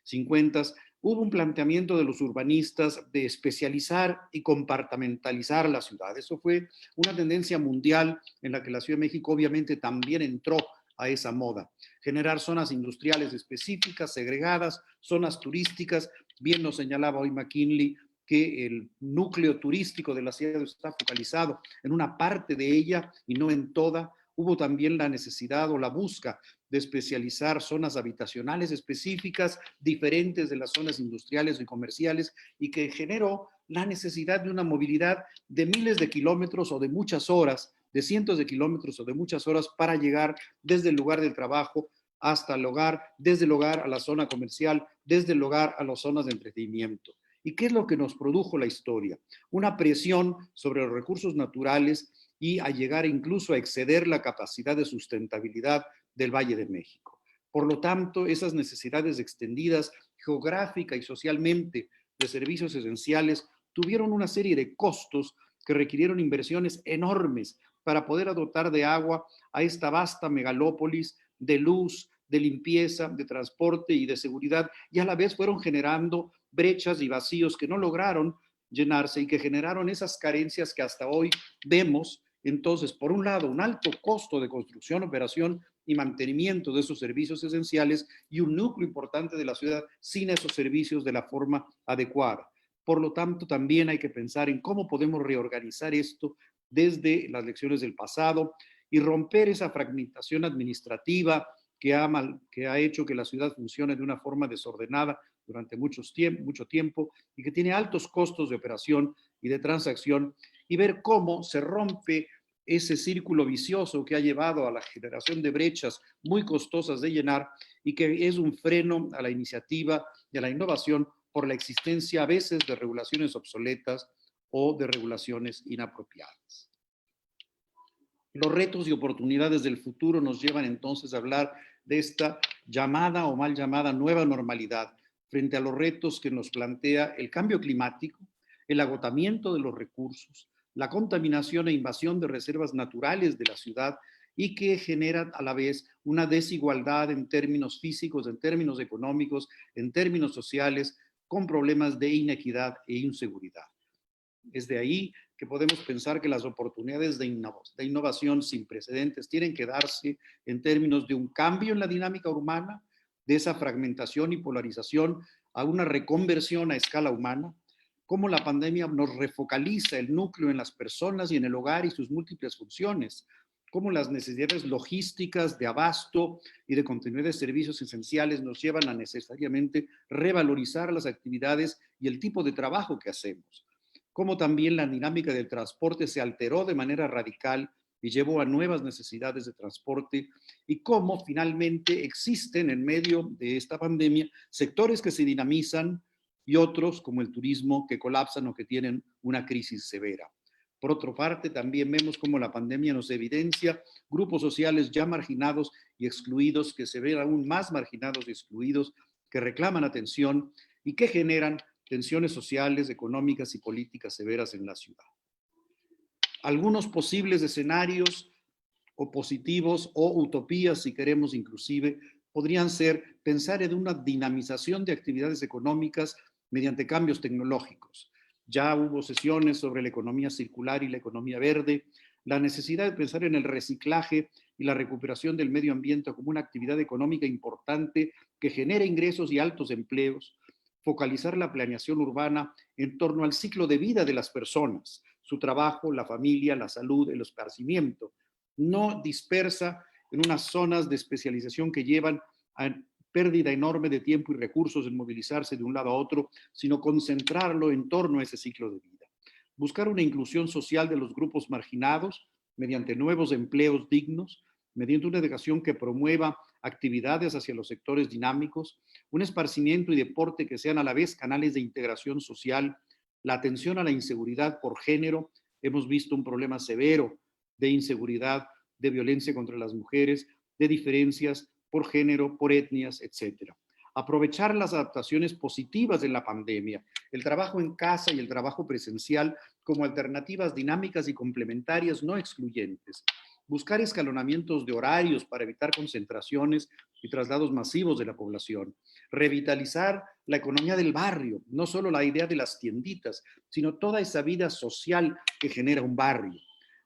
50, hubo un planteamiento de los urbanistas de especializar y compartimentalizar la ciudad. Eso fue una tendencia mundial en la que la Ciudad de México obviamente también entró a esa moda. Generar zonas industriales específicas, segregadas, zonas turísticas. Bien nos señalaba hoy McKinley que el núcleo turístico de la ciudad está focalizado en una parte de ella y no en toda. Hubo también la necesidad o la busca de especializar zonas habitacionales específicas, diferentes de las zonas industriales y comerciales, y que generó la necesidad de una movilidad de miles de kilómetros o de muchas horas, de cientos de kilómetros o de muchas horas para llegar desde el lugar del trabajo hasta el hogar, desde el hogar a la zona comercial, desde el hogar a las zonas de entretenimiento. ¿Y qué es lo que nos produjo la historia? Una presión sobre los recursos naturales y a llegar incluso a exceder la capacidad de sustentabilidad del Valle de México. Por lo tanto, esas necesidades extendidas geográfica y socialmente de servicios esenciales tuvieron una serie de costos que requirieron inversiones enormes para poder dotar de agua a esta vasta megalópolis, de luz, de limpieza, de transporte y de seguridad, y a la vez fueron generando brechas y vacíos que no lograron llenarse y que generaron esas carencias que hasta hoy vemos. Entonces, por un lado, un alto costo de construcción, operación y mantenimiento de esos servicios esenciales y un núcleo importante de la ciudad sin esos servicios de la forma adecuada. Por lo tanto, también hay que pensar en cómo podemos reorganizar esto desde las lecciones del pasado y romper esa fragmentación administrativa que ha hecho que la ciudad funcione de una forma desordenada durante mucho tiempo y que tiene altos costos de operación y de transacción, y ver cómo se rompe ese círculo vicioso que ha llevado a la generación de brechas muy costosas de llenar y que es un freno a la iniciativa y a la innovación por la existencia a veces de regulaciones obsoletas o de regulaciones inapropiadas. Los retos y oportunidades del futuro nos llevan entonces a hablar de esta llamada o mal llamada nueva normalidad frente a los retos que nos plantea el cambio climático, el agotamiento de los recursos, la contaminación e invasión de reservas naturales de la ciudad y que genera a la vez una desigualdad en términos físicos, en términos económicos, en términos sociales, con problemas de inequidad e inseguridad. Es de ahí que podemos pensar que las oportunidades de innovación sin precedentes tienen que darse en términos de un cambio en la dinámica urbana, de esa fragmentación y polarización a una reconversión a escala humana, cómo la pandemia nos refocaliza el núcleo en las personas y en el hogar y sus múltiples funciones, cómo las necesidades logísticas de abasto y de continuidad de servicios esenciales nos llevan a necesariamente revalorizar las actividades y el tipo de trabajo que hacemos, cómo también la dinámica del transporte se alteró de manera radical y llevó a nuevas necesidades de transporte, y cómo finalmente existen en medio de esta pandemia sectores que se dinamizan y otros, como el turismo, que colapsan o que tienen una crisis severa. Por otra parte, también vemos cómo la pandemia nos evidencia grupos sociales ya marginados y excluidos, que se ven aún más marginados y excluidos, que reclaman atención y que generan tensiones sociales, económicas y políticas severas en la ciudad. Algunos posibles escenarios o positivos o utopías, si queremos inclusive, podrían ser pensar en una dinamización de actividades económicas mediante cambios tecnológicos. Ya hubo sesiones sobre la economía circular y la economía verde, la necesidad de pensar en el reciclaje y la recuperación del medio ambiente como una actividad económica importante que genera ingresos y altos empleos, focalizar la planeación urbana en torno al ciclo de vida de las personas, su trabajo, la familia, la salud, el esparcimiento, no dispersa en unas zonas de especialización que llevan a pérdida enorme de tiempo y recursos en movilizarse de un lado a otro, sino concentrarlo en torno a ese ciclo de vida. Buscar una inclusión social de los grupos marginados mediante nuevos empleos dignos, mediante una educación que promueva actividades hacia los sectores dinámicos, un esparcimiento y deporte que sean a la vez canales de integración social, la atención a la inseguridad por género. Hemos visto un problema severo de inseguridad, de violencia contra las mujeres, de diferencias por género, por etnias, etc. Aprovechar las adaptaciones positivas de la pandemia, el trabajo en casa y el trabajo presencial como alternativas dinámicas y complementarias no excluyentes. Buscar escalonamientos de horarios para evitar concentraciones y traslados masivos de la población. Revitalizar la economía del barrio, no solo la idea de las tienditas, sino toda esa vida social que genera un barrio.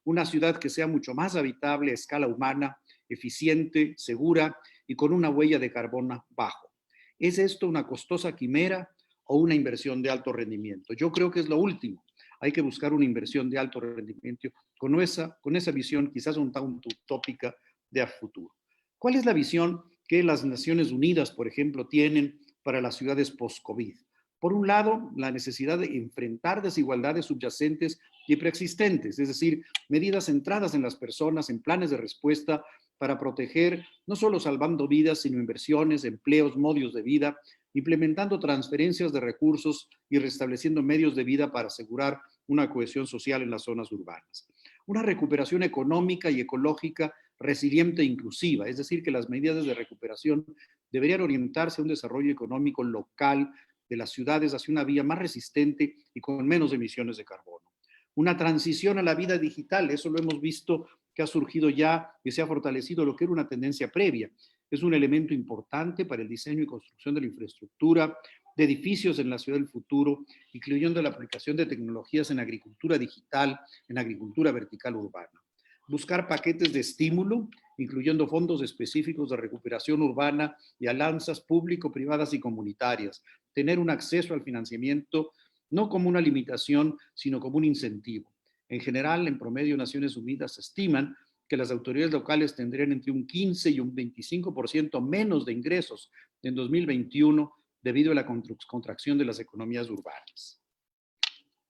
Una ciudad que sea mucho más habitable a escala humana, eficiente, segura y con una huella de carbono bajo. ¿Es esto una costosa quimera o una inversión de alto rendimiento? Yo creo que es lo último. Hay que buscar una inversión de alto rendimiento con esa visión quizás un tanto utópica de a futuro. ¿Cuál es la visión que las Naciones Unidas, por ejemplo, tienen para las ciudades post-COVID? Por un lado, la necesidad de enfrentar desigualdades subyacentes y preexistentes, es decir, medidas centradas en las personas, en planes de respuesta para proteger, no solo salvando vidas, sino inversiones, empleos, modos de vida, implementando transferencias de recursos y restableciendo medios de vida para asegurar una cohesión social en las zonas urbanas. Una recuperación económica y ecológica resiliente e inclusiva, es decir, que las medidas de recuperación deberían orientarse a un desarrollo económico local de las ciudades hacia una vía más resistente y con menos emisiones de carbono. Una transición a la vida digital, eso lo hemos visto que ha surgido ya y se ha fortalecido lo que era una tendencia previa. Es un elemento importante para el diseño y construcción de la infraestructura, de edificios en la ciudad del futuro, incluyendo la aplicación de tecnologías en agricultura digital, en agricultura vertical urbana. Buscar paquetes de estímulo, incluyendo fondos específicos de recuperación urbana y alianzas público-privadas y comunitarias. Tener un acceso al financiamiento no como una limitación, sino como un incentivo. En general, en promedio, Naciones Unidas estiman que las autoridades locales tendrían entre un 15 y un 25% menos de ingresos en 2021 debido a la contracción de las economías urbanas.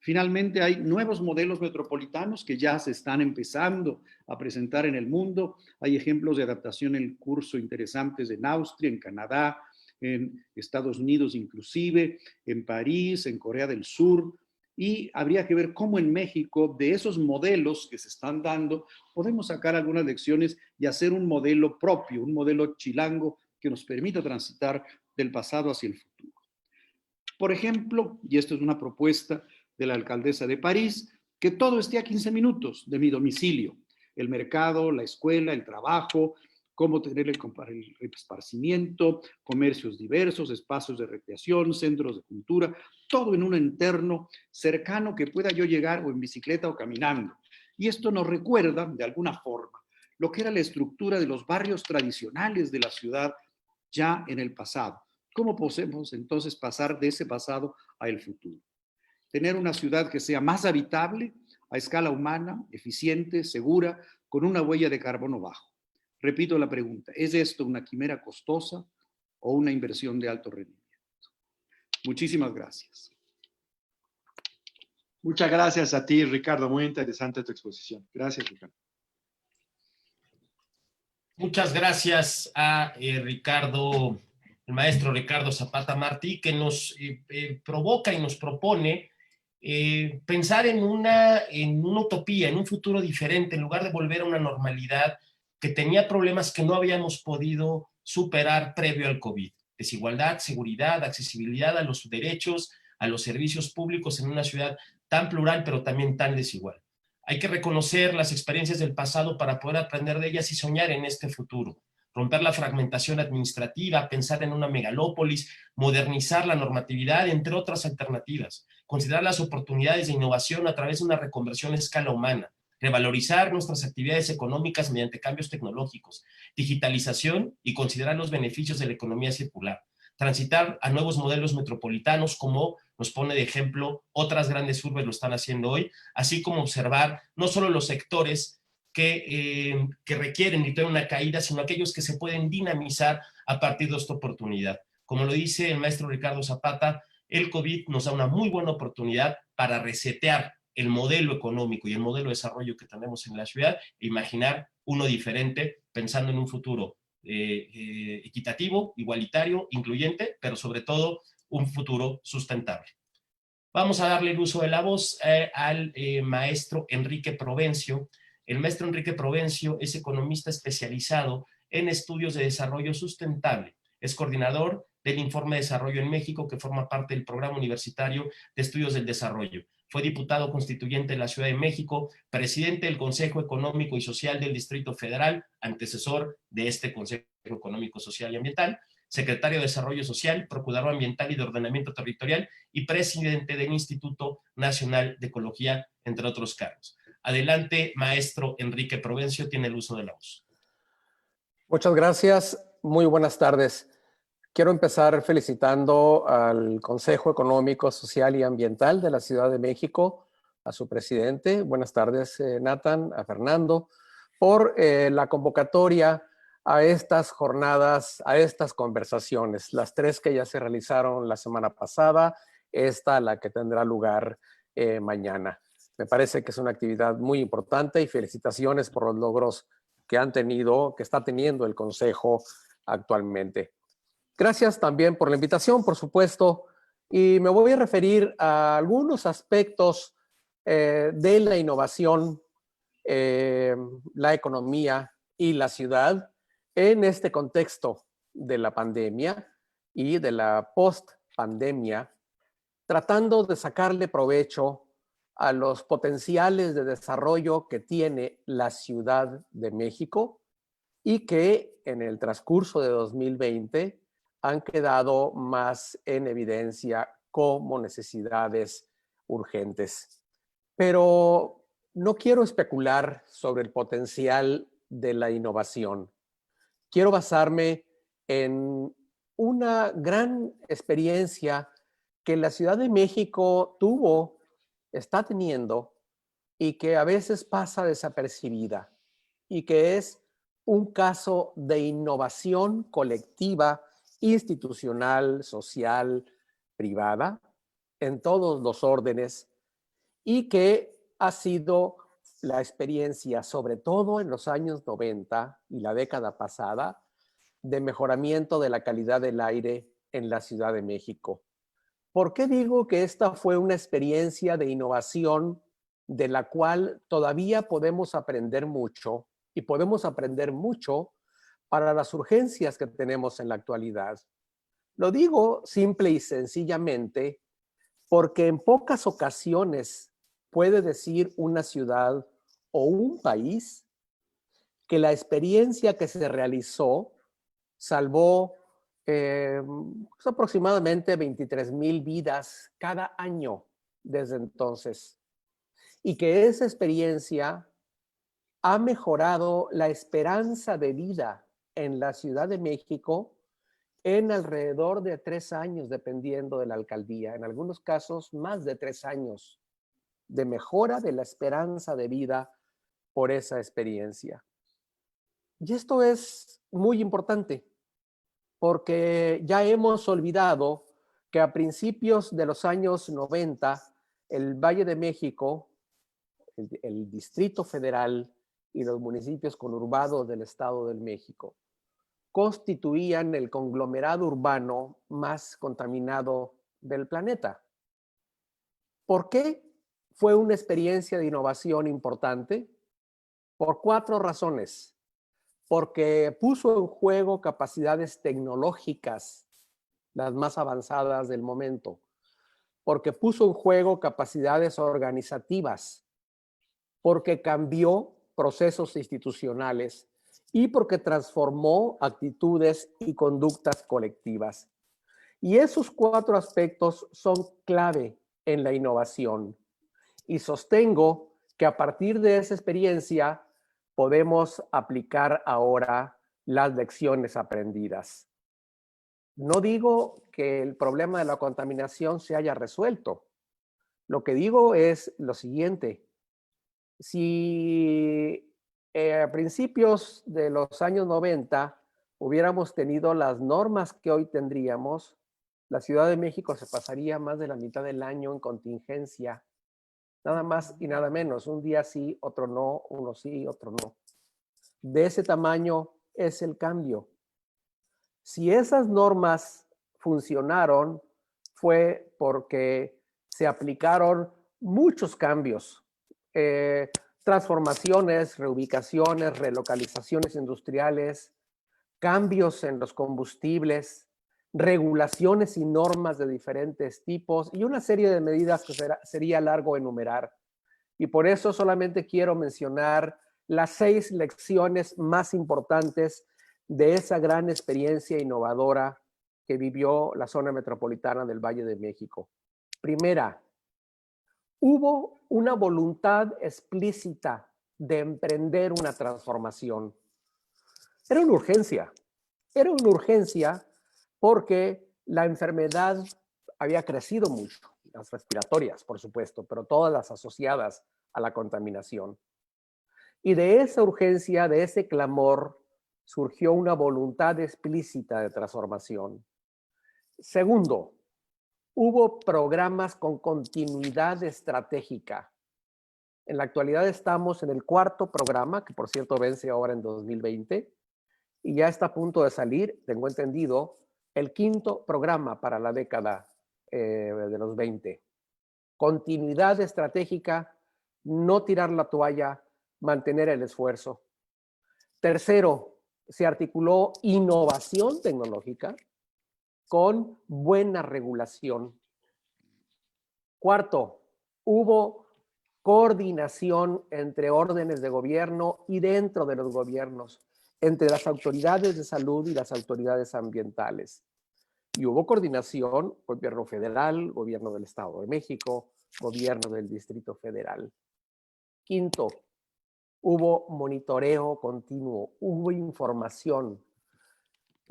Finalmente, hay nuevos modelos metropolitanos que ya se están empezando a presentar en el mundo. Hay ejemplos de adaptación en curso interesantes en Austria, en Canadá, en Estados Unidos inclusive, en París, en Corea del Sur. Y habría que ver cómo en México, de esos modelos que se están dando, podemos sacar algunas lecciones y hacer un modelo propio, un modelo chilango que nos permita transitar del pasado hacia el futuro. Por ejemplo, y esto es una propuesta de la alcaldesa de París, que todo esté a 15 minutos de mi domicilio. El mercado, la escuela, el trabajo, cómo tener el esparcimiento, comercios diversos, espacios de recreación, centros de cultura, todo en un entorno cercano que pueda yo llegar o en bicicleta o caminando. Y esto nos recuerda, de alguna forma, lo que era la estructura de los barrios tradicionales de la ciudad ya en el pasado. ¿Cómo podemos entonces pasar de ese pasado al futuro? Tener una ciudad que sea más habitable, a escala humana, eficiente, segura, con una huella de carbono bajo. Repito la pregunta, ¿es esto una quimera costosa o una inversión de alto rendimiento? Muchísimas gracias.
Muchas gracias a ti, Ricardo. Muy interesante tu exposición. Gracias, Ricardo.
Muchas gracias a Ricardo, el maestro Ricardo Zapata Martí, que nos provoca y nos propone pensar en una utopía, en un futuro diferente, en lugar de volver a una normalidad que tenía problemas que no habíamos podido superar previo al COVID. Desigualdad, seguridad, accesibilidad a los derechos, a los servicios públicos en una ciudad tan plural, pero también tan desigual. Hay que reconocer las experiencias del pasado para poder aprender de ellas y soñar en este futuro. Romper la fragmentación administrativa, pensar en una megalópolis, modernizar la normatividad, entre otras alternativas. Considerar las oportunidades de innovación a través de una reconversión a escala humana. Revalorizar nuestras actividades económicas mediante cambios tecnológicos. Digitalización y considerar los beneficios de la economía circular. Transitar a nuevos modelos metropolitanos, como nos pone de ejemplo otras grandes urbes lo están haciendo hoy, así como observar no solo los sectores que requieren y tienen una caída, sino aquellos que se pueden dinamizar a partir de esta oportunidad. Como lo dice el maestro Ricardo Zapata, el COVID nos da una muy buena oportunidad para resetear el modelo económico y el modelo de desarrollo que tenemos en la ciudad e imaginar uno diferente, pensando en un futuro equitativo, igualitario, incluyente, pero sobre todo un futuro sustentable. Vamos a darle el uso de la voz al maestro Enrique Provencio. El maestro Enrique Provencio es economista especializado en estudios de desarrollo sustentable. Es coordinador del Informe de Desarrollo en México, que forma parte del Programa Universitario de Estudios del Desarrollo. Fue diputado constituyente de la Ciudad de México, presidente del Consejo Económico y Social del Distrito Federal, antecesor de este Consejo Económico, Social y Ambiental, secretario de Desarrollo Social, procurador ambiental y de ordenamiento territorial y presidente del Instituto Nacional de Ecología, entre otros cargos. Adelante, maestro Enrique Provencio, tiene el uso de la voz.
Muchas gracias, muy buenas tardes. Quiero empezar felicitando al Consejo Económico, Social y Ambiental de la Ciudad de México, a su presidente, buenas tardes Nathan, a Fernando, por la convocatoria a estas jornadas, a estas conversaciones, las 3 que ya se realizaron la semana pasada, esta la que tendrá lugar mañana. Me parece que es una actividad muy importante y felicitaciones por los logros que han tenido, que está teniendo el Consejo actualmente. Gracias también por la invitación, por supuesto, y me voy a referir a algunos aspectos de la innovación, la economía y la ciudad en este contexto de la pandemia y de la post-pandemia, tratando de sacarle provecho a los potenciales de desarrollo que tiene la Ciudad de México y que en el transcurso de 2020 han quedado más en evidencia como necesidades urgentes. Pero no quiero especular sobre el potencial de la innovación. Quiero basarme en una gran experiencia que la Ciudad de México tuvo, está teniendo, y que a veces pasa desapercibida, y que es un caso de innovación colectiva, institucional, social, privada, en todos los órdenes, y que ha sido la experiencia, sobre todo en los años 90 y la década pasada, de mejoramiento de la calidad del aire en la Ciudad de México. ¿Por qué digo que esta fue una experiencia de innovación de la cual todavía podemos aprender mucho y podemos aprender mucho para las urgencias que tenemos en la actualidad? Lo digo simple y sencillamente porque en pocas ocasiones puede decir una ciudad o un país que la experiencia que se realizó salvó aproximadamente 23,000 vidas cada año desde entonces, y que esa experiencia ha mejorado la esperanza de vida en la Ciudad de México en alrededor de 3 años, dependiendo de la alcaldía. En algunos casos, más de 3 años de mejora de la esperanza de vida por esa experiencia. Y esto es muy importante, porque ya hemos olvidado que a principios de los años 90, el Valle de México, el Distrito Federal y los municipios conurbados del Estado de México constituían el conglomerado urbano más contaminado del planeta. ¿Por qué fue una experiencia de innovación importante? Por 4 razones. Porque puso en juego capacidades tecnológicas, las más avanzadas del momento. Porque puso en juego capacidades organizativas. Porque cambió procesos institucionales y porque transformó actitudes y conductas colectivas. Y esos 4 aspectos son clave en la innovación. Y sostengo que a partir de esa experiencia podemos aplicar ahora las lecciones aprendidas. No digo que el problema de la contaminación se haya resuelto. Lo que digo es lo siguiente. Si a principios de los años 90 hubiéramos tenido las normas que hoy tendríamos, la Ciudad de México se pasaría más de la mitad del año en contingencia. Nada más y nada menos. Un día sí, otro no, uno sí, otro no. De ese tamaño es el cambio. Si esas normas funcionaron, fue porque se aplicaron muchos cambios, transformaciones, reubicaciones, relocalizaciones industriales, cambios en los combustibles, regulaciones y normas de diferentes tipos y una serie de medidas que sería largo enumerar. Y por eso solamente quiero mencionar las 6 lecciones más importantes de esa gran experiencia innovadora que vivió la zona metropolitana del Valle de México. Primera, hubo una voluntad explícita de emprender una transformación. Era una urgencia porque la enfermedad había crecido mucho, las respiratorias, por supuesto, pero todas las asociadas a la contaminación. Y de esa urgencia, de ese clamor, surgió una voluntad explícita de transformación. Segundo, hubo programas con continuidad estratégica. En la actualidad estamos en el 4º programa, que por cierto vence ahora en 2020, y ya está a punto de salir, tengo entendido, el 5º programa para la década de los 20. Continuidad estratégica, no tirar la toalla, mantener el esfuerzo. Tercero, se articuló innovación tecnológica con buena regulación. Cuarto, hubo coordinación entre órdenes de gobierno y dentro de los gobiernos, entre las autoridades de salud y las autoridades ambientales. Y hubo coordinación, gobierno federal, gobierno del Estado de México, gobierno del Distrito Federal. Quinto, hubo monitoreo continuo, hubo información.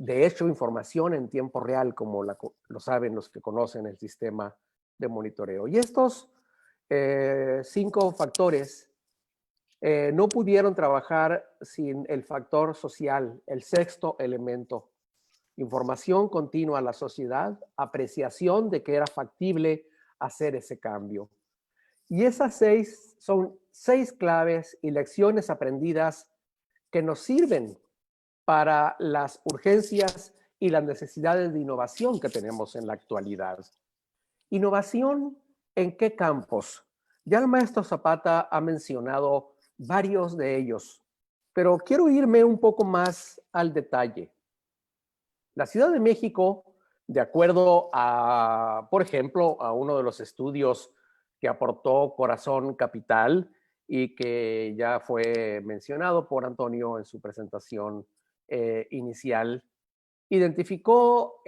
de hecho, información en tiempo real, como lo saben los que conocen el sistema de monitoreo. Y estos 5 factores no pudieron trabajar sin el factor social, el sexto elemento. Información continua a la sociedad, apreciación de que era factible hacer ese cambio. Y esas 6 son 6 claves y lecciones aprendidas que nos sirven para las urgencias y las necesidades de innovación que tenemos en la actualidad. ¿Innovación en qué campos? Ya el maestro Zapata ha mencionado varios de ellos, pero quiero irme un poco más al detalle. La Ciudad de México, de acuerdo a, por ejemplo, a uno de los estudios que aportó Corazón Capital y que ya fue mencionado por Antonio en su presentación inicial, identificó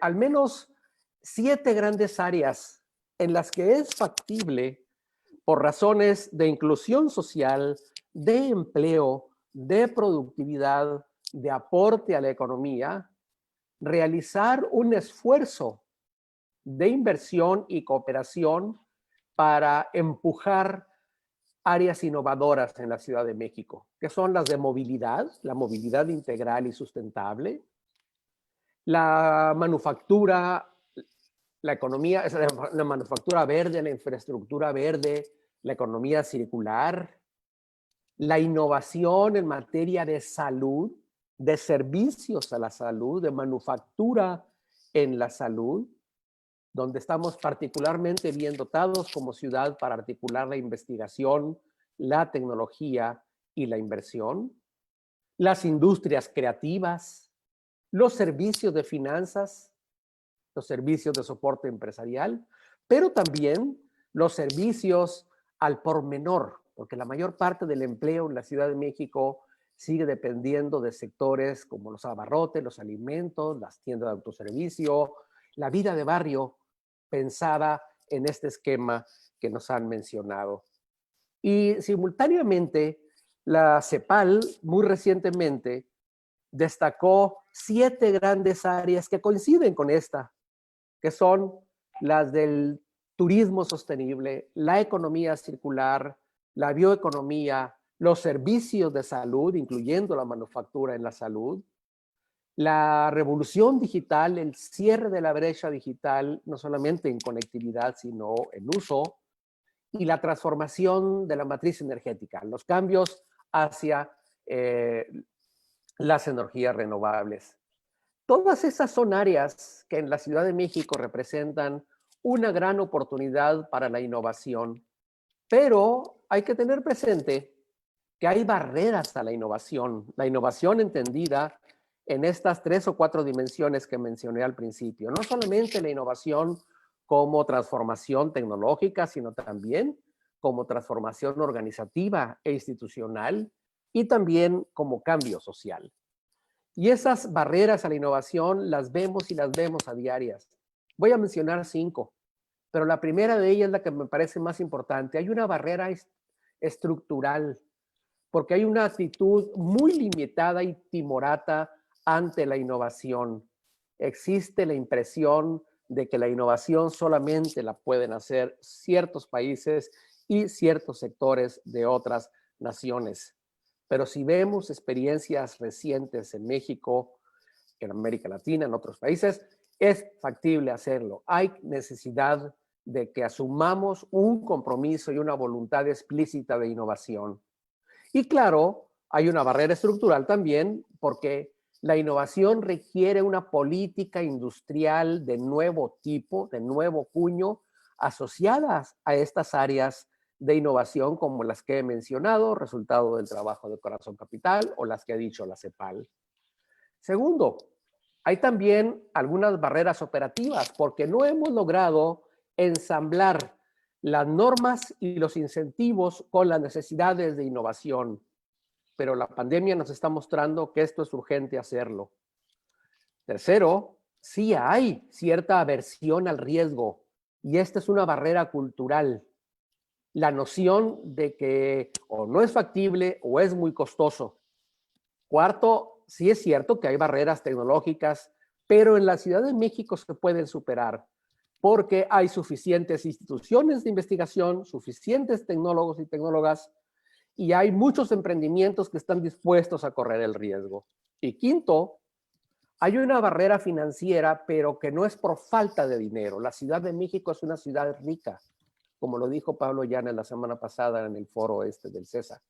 al menos 7 grandes áreas en las que es factible, por razones de inclusión social, de empleo, de productividad, de aporte a la economía, realizar un esfuerzo de inversión y cooperación para empujar áreas innovadoras en la Ciudad de México, que son las de movilidad, la movilidad integral y sustentable, la manufactura, la economía, la manufactura verde, la infraestructura verde, la economía circular, la innovación en materia de salud, de servicios a la salud, de manufactura en la salud, donde estamos particularmente bien dotados como ciudad para articular la investigación, la tecnología y la inversión, las industrias creativas, los servicios de finanzas, los servicios de soporte empresarial, pero también los servicios al por menor, porque la mayor parte del empleo en la Ciudad de México sigue dependiendo de sectores como los abarrotes, los alimentos, las tiendas de autoservicio, la vida de barrio pensada en este esquema que nos han mencionado. Y simultáneamente, la CEPAL muy recientemente destacó 7 grandes áreas que coinciden con esta, que son las del turismo sostenible, la economía circular, la bioeconomía, los servicios de salud, incluyendo la manufactura en la salud, la revolución digital, el cierre de la brecha digital, no solamente en conectividad, sino en uso, y la transformación de la matriz energética, los cambios hacia las energías renovables. Todas esas son áreas que en la Ciudad de México representan una gran oportunidad para la innovación, pero hay que tener presente que hay barreras a la innovación entendida en estas 3 o 4 dimensiones que mencioné al principio. No solamente la innovación como transformación tecnológica, sino también como transformación organizativa e institucional y también como cambio social. Y esas barreras a la innovación las vemos y las vemos a diarias. Voy a mencionar 5, pero la primera de ellas es la que me parece más importante. Hay una barrera estructural, porque hay una actitud muy limitada y timorata ante la innovación. Existe la impresión de que la innovación solamente la pueden hacer ciertos países y ciertos sectores de otras naciones. Pero si vemos experiencias recientes en México, en América Latina, en otros países, es factible hacerlo. Hay necesidad de que asumamos un compromiso y una voluntad explícita de innovación. Y claro, hay una barrera estructural también, porque la innovación requiere una política industrial de nuevo tipo, de nuevo cuño, asociadas a estas áreas de innovación como las que he mencionado, resultado del trabajo de Corazón Capital o las que ha dicho la CEPAL. Segundo, hay también algunas barreras operativas porque no hemos logrado ensamblar las normas y los incentivos con las necesidades de innovación. Pero la pandemia nos está mostrando que esto es urgente hacerlo. Tercero, sí hay cierta aversión al riesgo y esta es una barrera cultural. La noción de que o no es factible o es muy costoso. Cuarto, sí es cierto que hay barreras tecnológicas, pero en la Ciudad de México se pueden superar porque hay suficientes instituciones de investigación, suficientes tecnólogos y tecnólogas, y hay muchos emprendimientos que están dispuestos a correr el riesgo. Y quinto, hay una barrera financiera, pero que no es por falta de dinero. La Ciudad de México es una ciudad rica, como lo dijo Pablo Llanes la semana pasada en el foro del CESA.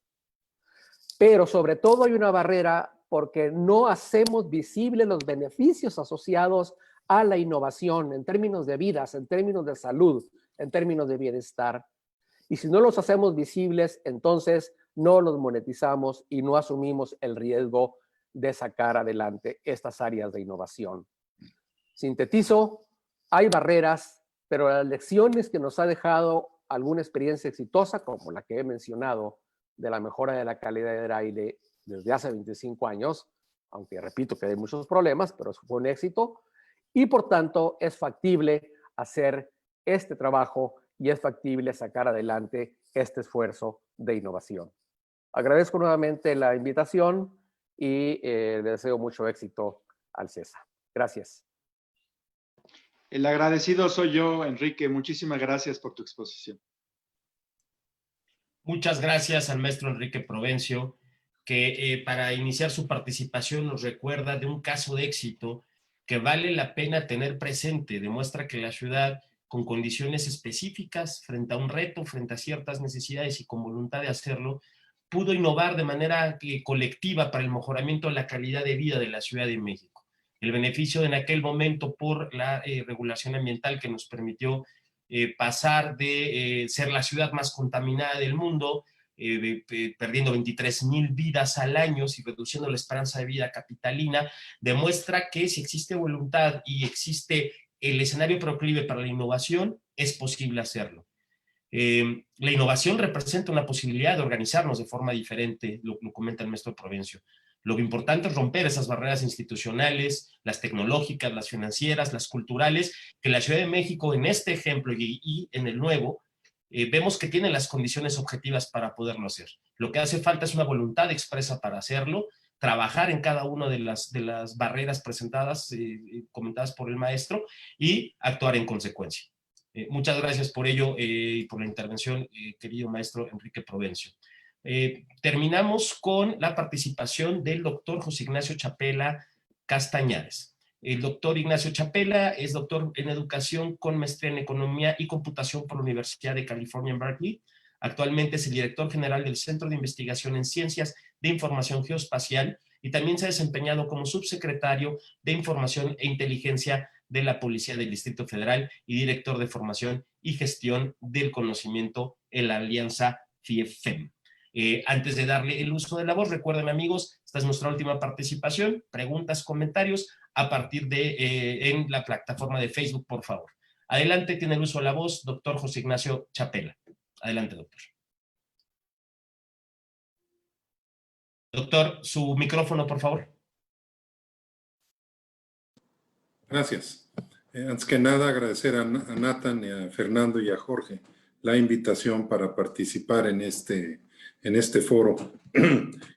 Pero sobre todo hay una barrera porque no hacemos visibles los beneficios asociados a la innovación en términos de vidas, en términos de salud, en términos de bienestar. Y si no los hacemos visibles, entonces no los monetizamos y no asumimos el riesgo de sacar adelante estas áreas de innovación. Sintetizo, hay barreras, pero las lecciones que nos ha dejado alguna experiencia exitosa, como la que he mencionado, de la mejora de la calidad del aire desde hace 25 años, aunque repito que hay muchos problemas, pero fue un éxito, y por tanto es factible hacer este trabajo y es factible sacar adelante este esfuerzo de innovación. Agradezco nuevamente la invitación y le deseo mucho éxito al CESA. Gracias.
El agradecido soy yo, Enrique. Muchísimas gracias por tu exposición.
Muchas gracias al maestro Enrique Provencio, que para iniciar su participación nos recuerda de un caso de éxito que vale la pena tener presente. Demuestra que la ciudad, con condiciones específicas, frente a un reto, frente a ciertas necesidades y con voluntad de hacerlo, pudo innovar de manera colectiva para el mejoramiento de la calidad de vida de la Ciudad de México. El beneficio en aquel momento por la regulación ambiental que nos permitió pasar de ser la ciudad más contaminada del mundo, perdiendo 23,000 vidas al año y reduciendo la esperanza de vida capitalina, demuestra que si existe voluntad y existe el escenario proclive para la innovación, es posible hacerlo. La innovación representa una posibilidad de organizarnos de forma diferente, lo comenta el maestro Provencio. Lo importante es romper esas barreras institucionales, las tecnológicas, las financieras, las culturales, que la Ciudad de México en este ejemplo y en el nuevo, vemos que tiene las condiciones objetivas para poderlo hacer. Lo que hace falta es una voluntad expresa para hacerlo, trabajar en cada una de las barreras presentadas, comentadas por el maestro, y actuar en consecuencia. Muchas gracias por ello y por la intervención, querido maestro Enrique Provencio. Terminamos con la participación del doctor José Ignacio Chapela Castañares. El doctor Ignacio Chapela es doctor en educación con maestría en economía y computación por la Universidad de California en Berkeley. Actualmente es el director general del Centro de Investigación en Ciencias de Información Geoespacial y también se ha desempeñado como subsecretario de Información e Inteligencia de la Policía del Distrito Federal y director de Formación y Gestión del Conocimiento en la Alianza FIEFEM. Antes de darle el uso de la voz, recuerden amigos, esta es nuestra última participación, preguntas, comentarios a partir de en la plataforma de Facebook, por favor. Adelante, tiene el uso de la voz, doctor José Ignacio Chapela. Adelante, doctor. Doctor, su micrófono, por favor.
Gracias. Antes que nada, agradecer a Nathan, y a Fernando y a Jorge la invitación para participar en este foro,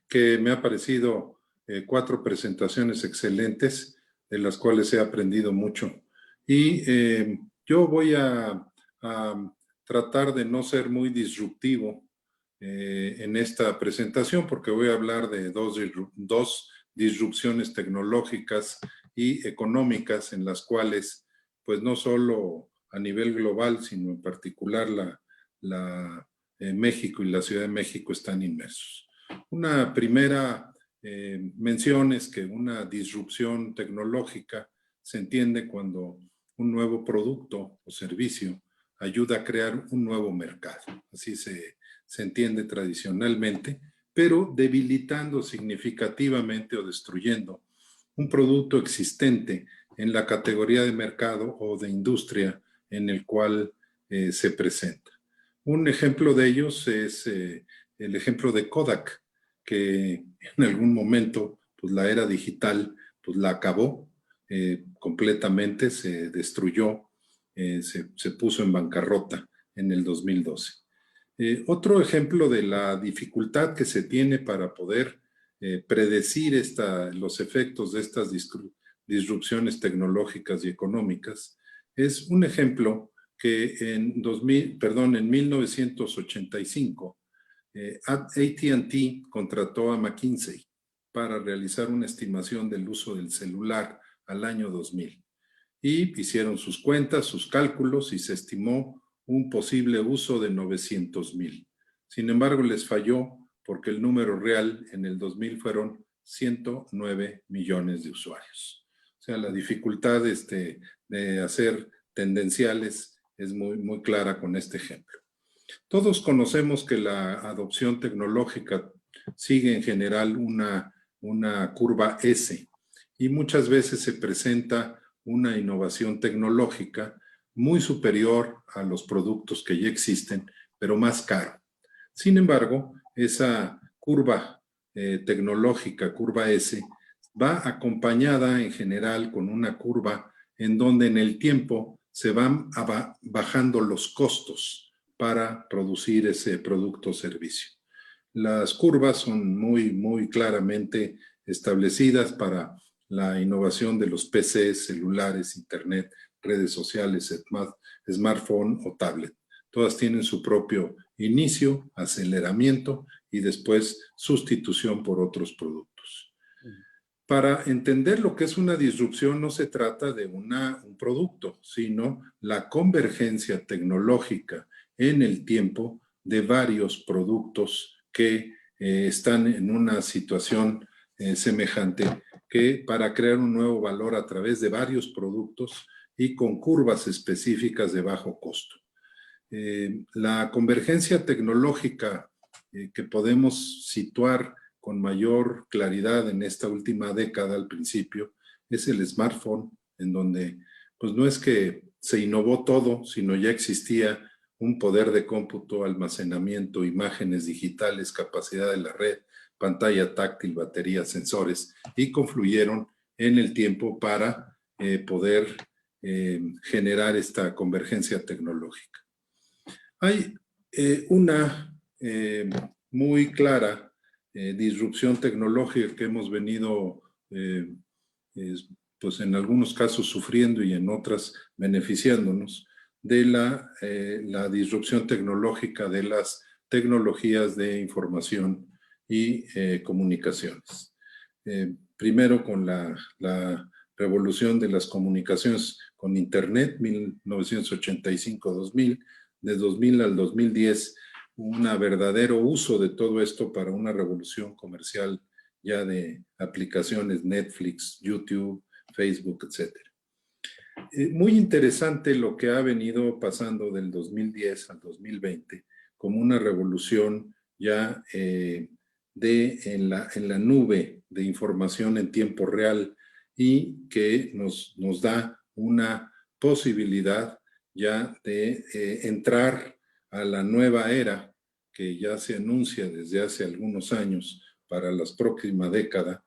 que me ha parecido 4 presentaciones excelentes, de las cuales he aprendido mucho. Y yo voy a tratar de no ser muy disruptivo en esta presentación, porque voy a hablar de dos disrupciones tecnológicas y económicas en las cuales, pues no solo a nivel global, sino en particular México y la Ciudad de México están inmersos. Una primera mención es que una disrupción tecnológica se entiende cuando un nuevo producto o servicio ayuda a crear un nuevo mercado. Así se entiende tradicionalmente, pero debilitando significativamente o destruyendo un producto existente en la categoría de mercado o de industria en el cual se presenta. Un ejemplo de ellos es el ejemplo de Kodak, que en algún momento pues la era digital pues la acabó completamente, se destruyó, se puso en bancarrota en el 2012. Otro ejemplo de la dificultad que se tiene para poder predecir los efectos de estas disrupciones tecnológicas y económicas, es un ejemplo que en 1985 AT&T contrató a McKinsey para realizar una estimación del uso del celular al año 2000. Y hicieron sus cuentas, sus cálculos, y se estimó un posible uso de 900,000. Sin embargo, les falló porque el número real en el 2000 fueron 109 millones de usuarios. O sea, la dificultad de hacer tendenciales es muy, muy clara con este ejemplo. Todos conocemos que la adopción tecnológica sigue en general una curva S, y muchas veces se presenta una innovación tecnológica muy superior a los productos que ya existen, pero más caro. Sin embargo, esa curva tecnológica, curva S, va acompañada en general con una curva en donde en el tiempo se van bajando los costos para producir ese producto o servicio. Las curvas son muy, muy claramente establecidas para la innovación de los PCs, celulares, internet, redes sociales, smartphone o tablet. Todas tienen su propio inicio, aceleramiento y después sustitución por otros productos. Para entender lo que es una disrupción, no se trata de un producto, sino la convergencia tecnológica en el tiempo de varios productos que están en una situación semejante, que para crear un nuevo valor a través de varios productos y con curvas específicas de bajo costo. La convergencia tecnológica que podemos situar con mayor claridad en esta última década al principio es el smartphone, en donde pues no es que se innovó todo, sino ya existía un poder de cómputo, almacenamiento, imágenes digitales, capacidad de la red, pantalla táctil, baterías, sensores, y confluyeron en el tiempo para poder generar esta convergencia tecnológica. Hay una muy clara disrupción tecnológica que hemos venido, pues en algunos casos sufriendo y en otras beneficiándonos, de la disrupción tecnológica de las tecnologías de información y comunicaciones. Primero con la revolución de las comunicaciones con Internet, 1985-2000, de 2000 al 2010, un verdadero uso de todo esto para una revolución comercial ya de aplicaciones Netflix, YouTube, Facebook, etc. Muy interesante lo que ha venido pasando del 2010 al 2020 como una revolución ya en la nube de información en tiempo real, y que nos da una posibilidad ya de entrar a la nueva era que ya se anuncia desde hace algunos años para la próxima década,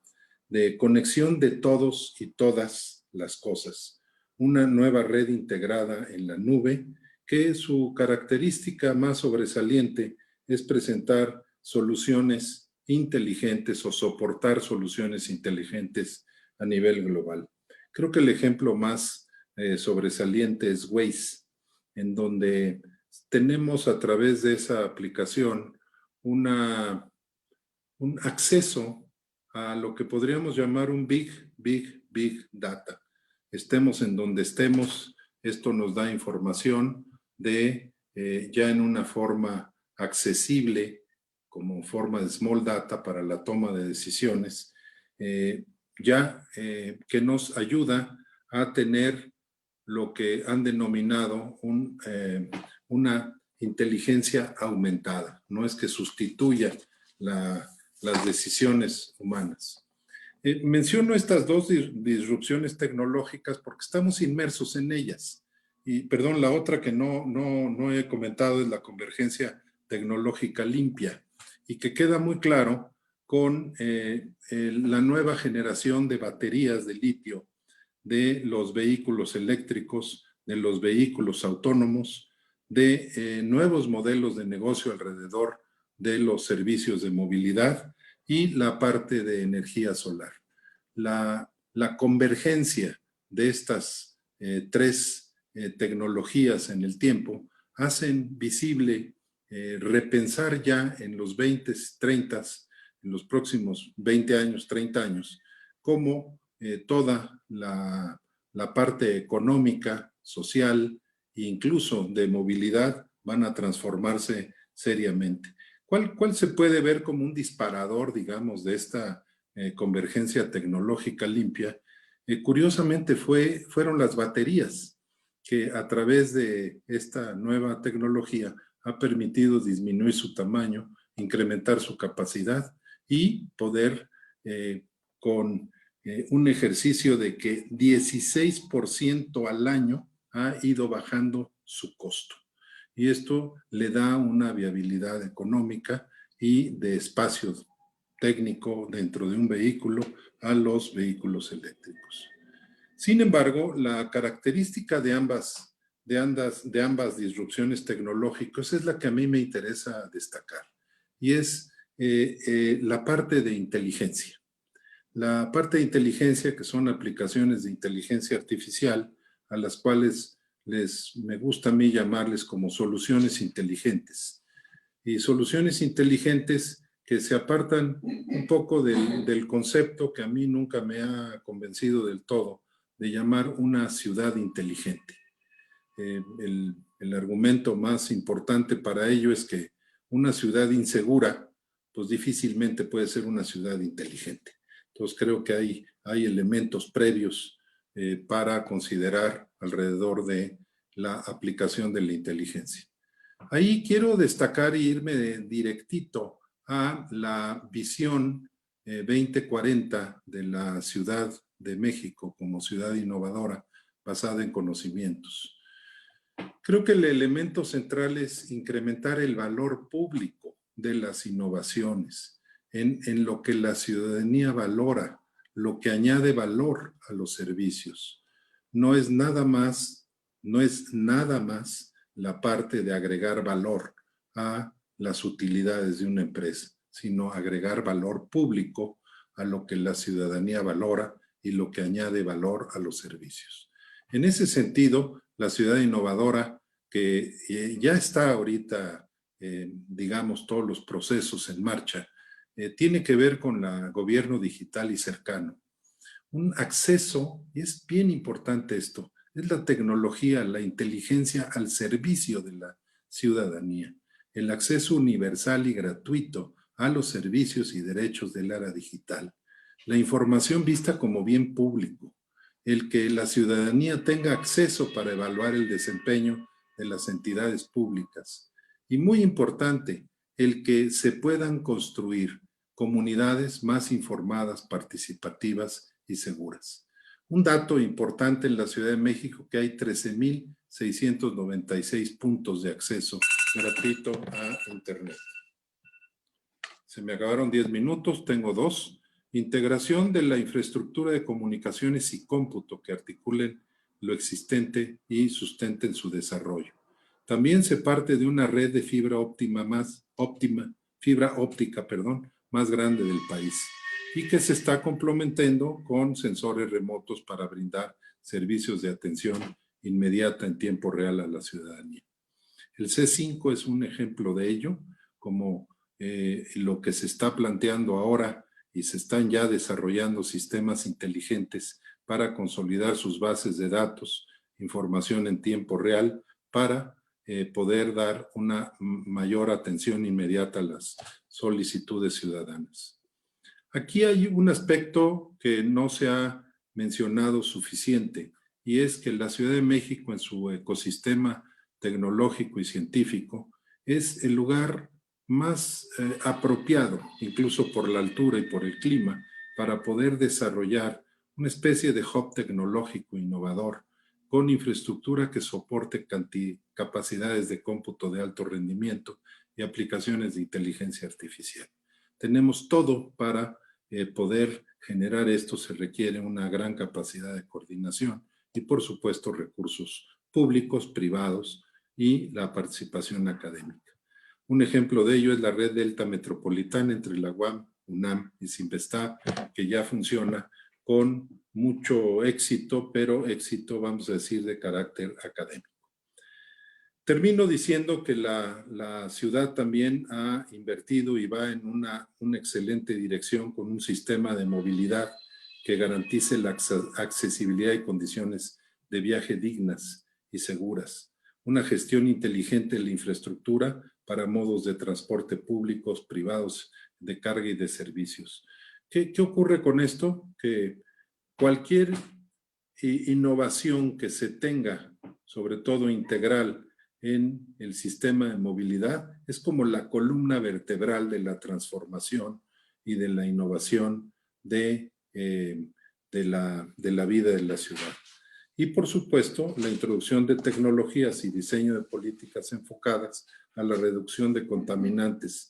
de conexión de todos y todas las cosas. Una nueva red integrada en la nube, que su característica más sobresaliente es presentar soluciones inteligentes o soportar soluciones inteligentes a nivel global. Creo que el ejemplo más sobresaliente es Waze, en donde tenemos a través de esa aplicación un acceso a lo que podríamos llamar un big data. Estemos en donde estemos, esto nos da información de ya en una forma accesible, como forma de small data para la toma de decisiones, que nos ayuda a tener lo que han denominado una inteligencia aumentada. No es que sustituya las decisiones humanas. Menciono estas dos disrupciones tecnológicas porque estamos inmersos en ellas. Y, perdón, la otra que no he comentado es la convergencia tecnológica limpia, y que queda muy claro con la nueva generación de baterías de litio de los vehículos eléctricos, de los vehículos autónomos, de nuevos modelos de negocio alrededor de los servicios de movilidad, y la parte de energía solar. La convergencia de estas tres tecnologías en el tiempo hacen visible repensar ya en los 20, 30, en los próximos 20 años, 30 años, cómo toda la parte económica, social e incluso de movilidad van a transformarse seriamente. ¿Cuál se puede ver como un disparador, digamos, de esta convergencia tecnológica limpia? Curiosamente fueron las baterías, que a través de esta nueva tecnología ha permitido disminuir su tamaño, incrementar su capacidad y poder con un ejercicio de que 16% al año ha ido bajando su costo. Y esto le da una viabilidad económica y de espacio técnico dentro de un vehículo a los vehículos eléctricos. Sin embargo, la característica de ambas disrupciones tecnológicas es la que a mí me interesa destacar, y es la parte de inteligencia. La parte de inteligencia, que son aplicaciones de inteligencia artificial, a las cuales me gusta a mí llamarles como soluciones inteligentes. Y soluciones inteligentes que se apartan un poco del concepto que a mí nunca me ha convencido del todo, de llamar una ciudad inteligente. El argumento más importante para ello es que una ciudad insegura, pues difícilmente puede ser una ciudad inteligente. Entonces creo que hay elementos previos para considerar alrededor de la aplicación de la inteligencia. Ahí quiero destacar e irme directito a la visión 2040 de la Ciudad de México como ciudad innovadora basada en conocimientos. Creo que el elemento central es incrementar el valor público de las innovaciones en lo que la ciudadanía valora, lo que añade valor a los servicios. No es nada más la parte de agregar valor a las utilidades de una empresa, sino agregar valor público a lo que la ciudadanía valora y lo que añade valor a los servicios. En ese sentido, la ciudad innovadora, que ya está ahorita, digamos, todos los procesos en marcha, tiene que ver con el gobierno digital y cercano. Un acceso, y es bien importante esto, es la tecnología, la inteligencia al servicio de la ciudadanía. El acceso universal y gratuito a los servicios y derechos del área digital. La información vista como bien público. El que la ciudadanía tenga acceso para evaluar el desempeño de las entidades públicas. Y muy importante, el que se puedan construir comunidades más informadas, participativas y seguras. Un dato importante en la Ciudad de México, que hay 13,696 puntos de acceso gratuito a Internet. Se me acabaron 10 minutos, tengo 2. Integración de la infraestructura de comunicaciones y cómputo que articulen lo existente y sustenten su desarrollo. También se parte de una red de fibra óptica más grande del país y que se está complementando con sensores remotos para brindar servicios de atención inmediata en tiempo real a la ciudadanía. El C5 es un ejemplo de ello, como lo que se está planteando ahora y se están ya desarrollando sistemas inteligentes para consolidar sus bases de datos, información en tiempo real, para poder dar una mayor atención inmediata a las solicitudes ciudadanas. Aquí hay un aspecto que no se ha mencionado suficiente, y es que la Ciudad de México, en su ecosistema tecnológico y científico, es el lugar más apropiado, incluso por la altura y por el clima, para poder desarrollar una especie de hub tecnológico innovador con infraestructura que soporte capacidades de cómputo de alto rendimiento y aplicaciones de inteligencia artificial. Tenemos todo para poder generar esto. Se requiere una gran capacidad de coordinación y, por supuesto, recursos públicos, privados y la participación académica. Un ejemplo de ello es la red Delta Metropolitana entre la UAM, UNAM y Cinvestav, que ya funciona con mucho éxito, pero éxito, vamos a decir, de carácter académico. Termino diciendo que la ciudad también ha invertido y va en una excelente dirección con un sistema de movilidad que garantice la accesibilidad y condiciones de viaje dignas y seguras, una gestión inteligente de la infraestructura para modos de transporte públicos, privados, de carga y de servicios. ¿Qué ocurre con esto? Que cualquier innovación que se tenga, sobre todo integral, en el sistema de movilidad, es como la columna vertebral de la transformación y de la innovación de la vida de la ciudad. Y por supuesto, la introducción de tecnologías y diseño de políticas enfocadas a la reducción de contaminantes,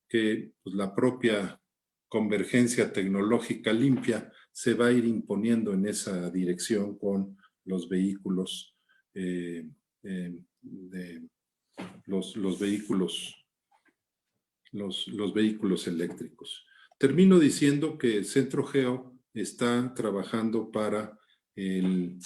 que pues, la propia convergencia tecnológica limpia se va a ir imponiendo en esa dirección con los vehículos los vehículos eléctricos. Termino diciendo que Centro Geo está trabajando para el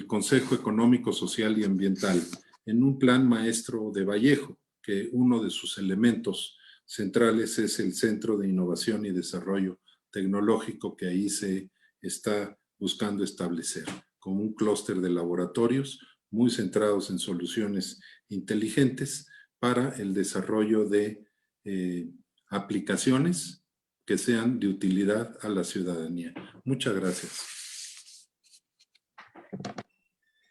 Consejo Económico, Social y Ambiental en un plan maestro de Vallejo, que uno de sus elementos centrales es el Centro de Innovación y Desarrollo Tecnológico que ahí se está buscando establecer, como un clúster de laboratorios muy centrados en soluciones inteligentes para el desarrollo de aplicaciones que sean de utilidad a la ciudadanía. Muchas gracias.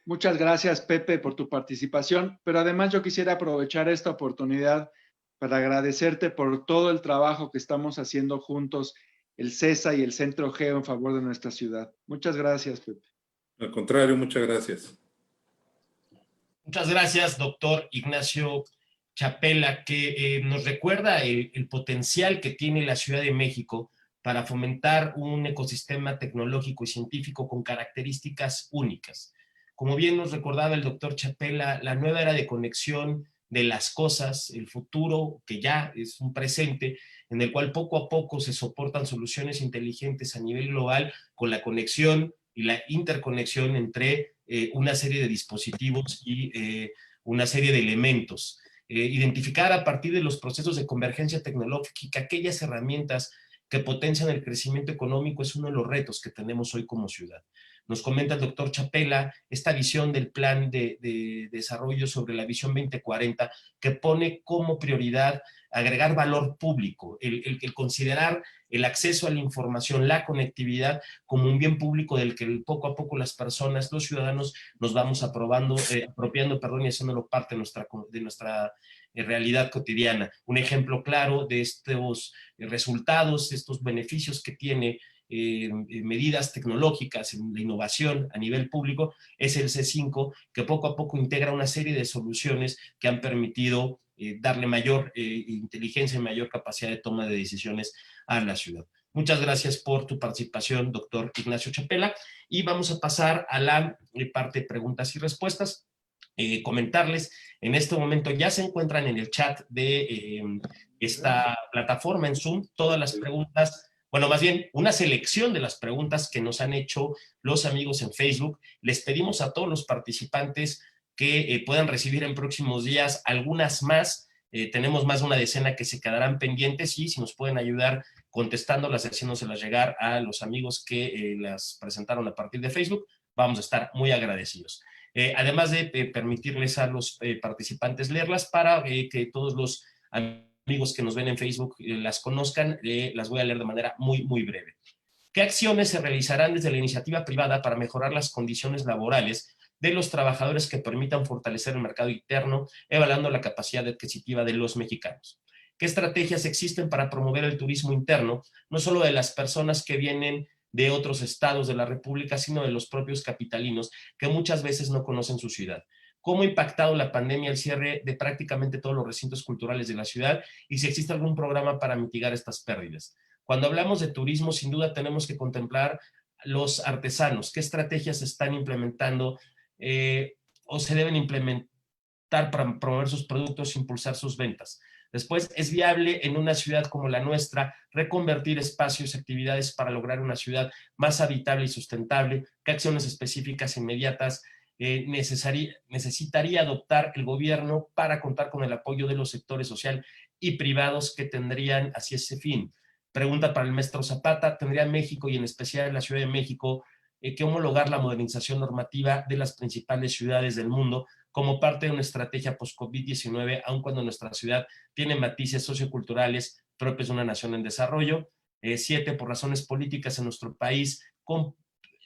Muchas gracias, Pepe, por tu participación, pero además yo quisiera aprovechar esta oportunidad para agradecerte por todo el trabajo que estamos haciendo juntos, el CESA y el Centro Geo en favor de nuestra ciudad. Muchas gracias, Pepe.
Al contrario, muchas gracias.
Muchas gracias, doctor Ignacio Chapela, que nos recuerda el potencial que tiene la Ciudad de México para fomentar un ecosistema tecnológico y científico con características únicas. Como bien nos recordaba el doctor Chapela, la nueva era de conexión de las cosas, el futuro que ya es un presente, en el cual poco a poco se soportan soluciones inteligentes a nivel global con la conexión y la interconexión entre una serie de dispositivos y una serie de elementos. Identificar a partir de los procesos de convergencia tecnológica aquellas herramientas que potencian el crecimiento económico es uno de los retos que tenemos hoy como ciudad. Nos comenta el doctor Chapela esta visión del plan de desarrollo sobre la visión 2040 que pone como prioridad agregar valor público, el considerar el acceso a la información, la conectividad como un bien público del que poco a poco las personas, los ciudadanos nos vamos apropiando y haciéndolo parte de nuestra realidad cotidiana. Un ejemplo claro de estos resultados, estos beneficios que tiene medidas tecnológicas en la innovación a nivel público es el C5, que poco a poco integra una serie de soluciones que han permitido darle mayor inteligencia y mayor capacidad de toma de decisiones a la ciudad. Muchas gracias por tu participación, doctor Ignacio Chapela, y vamos a pasar a la parte de preguntas y respuestas. Comentarles, en este momento ya se encuentran en el chat de esta plataforma en Zoom todas las preguntas, bueno, más bien una selección de las preguntas que nos han hecho los amigos en Facebook. Les pedimos a todos los participantes que puedan recibir en próximos días algunas más. Tenemos más de una decena que se quedarán pendientes y si nos pueden ayudar contestándolas, haciéndoselas llegar a los amigos que las presentaron a partir de Facebook, vamos a estar muy agradecidos. Además de permitirles a los participantes leerlas para que todos los amigos que nos ven en Facebook las conozcan, las voy a leer de manera muy, muy breve. ¿Qué acciones se realizarán desde la iniciativa privada para mejorar las condiciones laborales de los trabajadores que permitan fortalecer el mercado interno, evaluando la capacidad adquisitiva de los mexicanos? ¿Qué estrategias existen para promover el turismo interno, no solo de las personas que vienen de otros estados de la República, sino de los propios capitalinos que muchas veces no conocen su ciudad? ¿Cómo ha impactado la pandemia el cierre de prácticamente todos los recintos culturales de la ciudad y si existe algún programa para mitigar estas pérdidas? Cuando hablamos de turismo, sin duda tenemos que contemplar los artesanos. ¿Qué estrategias se están implementando o se deben implementar para promover sus productos e impulsar sus ventas? Después, es viable en una ciudad como la nuestra reconvertir espacios y actividades para lograr una ciudad más habitable y sustentable. ¿Qué acciones específicas inmediatas necesitaría adoptar el gobierno para contar con el apoyo de los sectores social y privados que tendrían hacia ese fin? Pregunta para el maestro Zapata. ¿Tendría México, y en especial la Ciudad de México, que homologar la modernización normativa de las principales ciudades del mundo como parte de una estrategia post-COVID-19, aun cuando nuestra ciudad tiene matices socioculturales propios de una nación en desarrollo? 7, por razones políticas en nuestro país,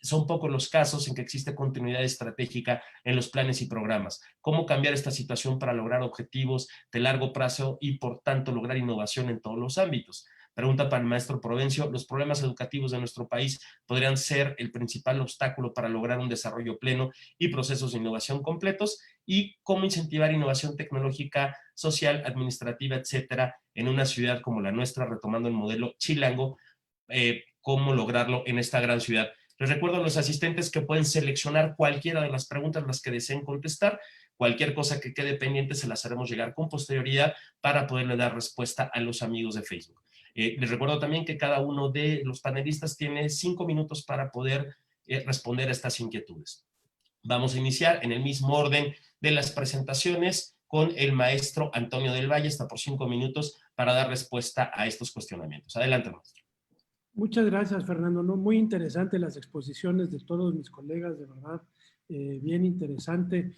son pocos los casos en que existe continuidad estratégica en los planes y programas. ¿Cómo cambiar esta situación para lograr objetivos de largo plazo y, por tanto, lograr innovación en todos los ámbitos? Pregunta para el maestro Provencio. ¿Los problemas educativos de nuestro país podrían ser el principal obstáculo para lograr un desarrollo pleno y procesos de innovación completos? ¿Y cómo incentivar innovación tecnológica, social, administrativa, etcétera, en una ciudad como la nuestra, retomando el modelo chilango? ¿Cómo lograrlo en esta gran ciudad? Les recuerdo a los asistentes que pueden seleccionar cualquiera de las preguntas las que deseen contestar. Cualquier cosa que quede pendiente se las haremos llegar con posterioridad para poderle dar respuesta a los amigos de Facebook. Les recuerdo también que cada uno de los panelistas tiene 5 minutos para poder responder a estas inquietudes. Vamos a iniciar en el mismo orden de las presentaciones con el maestro Antonio del Valle, hasta por 5 minutos para dar respuesta a estos cuestionamientos. Adelante, maestro.
Muchas gracias, Fernando. No, muy interesante las exposiciones de todos mis colegas, de verdad, bien interesante.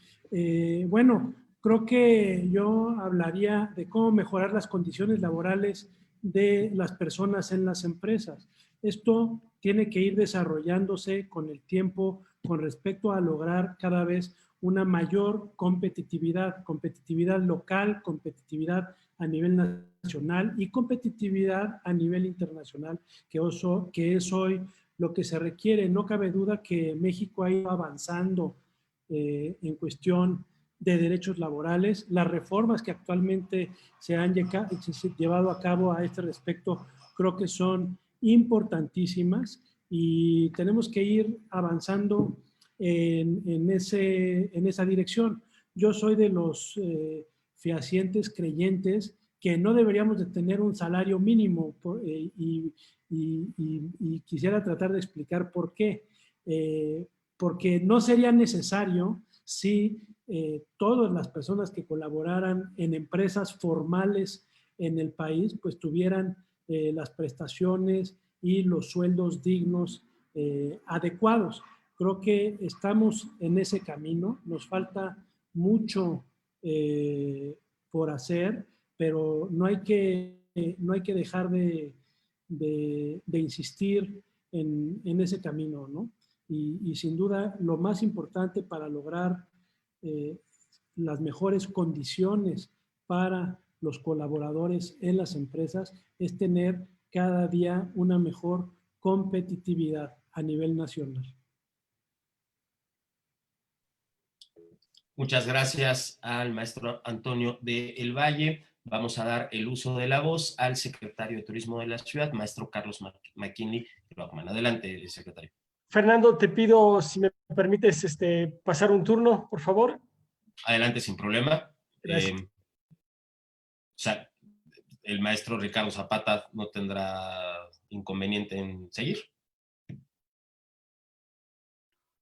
Bueno, creo que yo hablaría de cómo mejorar las condiciones laborales de las personas en las empresas. Esto tiene que ir desarrollándose con el tiempo con respecto a lograr cada vez una mayor competitividad local, competitividad a nivel nacional y competitividad a nivel internacional, que es hoy lo que se requiere. No cabe duda que México ha ido avanzando en cuestión de derechos laborales. Las reformas que actualmente se han llevado a cabo a este respecto creo que son importantísimas y tenemos que ir avanzando en esa dirección. Yo soy de los fehacientes creyentes que no deberíamos de tener un salario mínimo y quisiera tratar de explicar por qué. Porque no sería necesario si todas las personas que colaboraran en empresas formales en el país pues tuvieran las prestaciones y los sueldos dignos adecuados. Creo que estamos en ese camino, nos falta mucho por hacer, pero no hay que dejar de insistir en ese camino, ¿no? Y sin duda lo más importante para lograr las mejores condiciones para los colaboradores en las empresas es tener cada día una mejor competitividad a nivel nacional.
Muchas gracias al maestro Antonio del Valle. Vamos a dar el uso de la voz al secretario de Turismo de la ciudad, maestro Carlos McKinley. Adelante, secretario.
Fernando, te pido, si me permites, pasar un turno, por favor.
Adelante, sin problema.
Gracias.
O sea, el maestro Ricardo Zapata no tendrá inconveniente en seguir.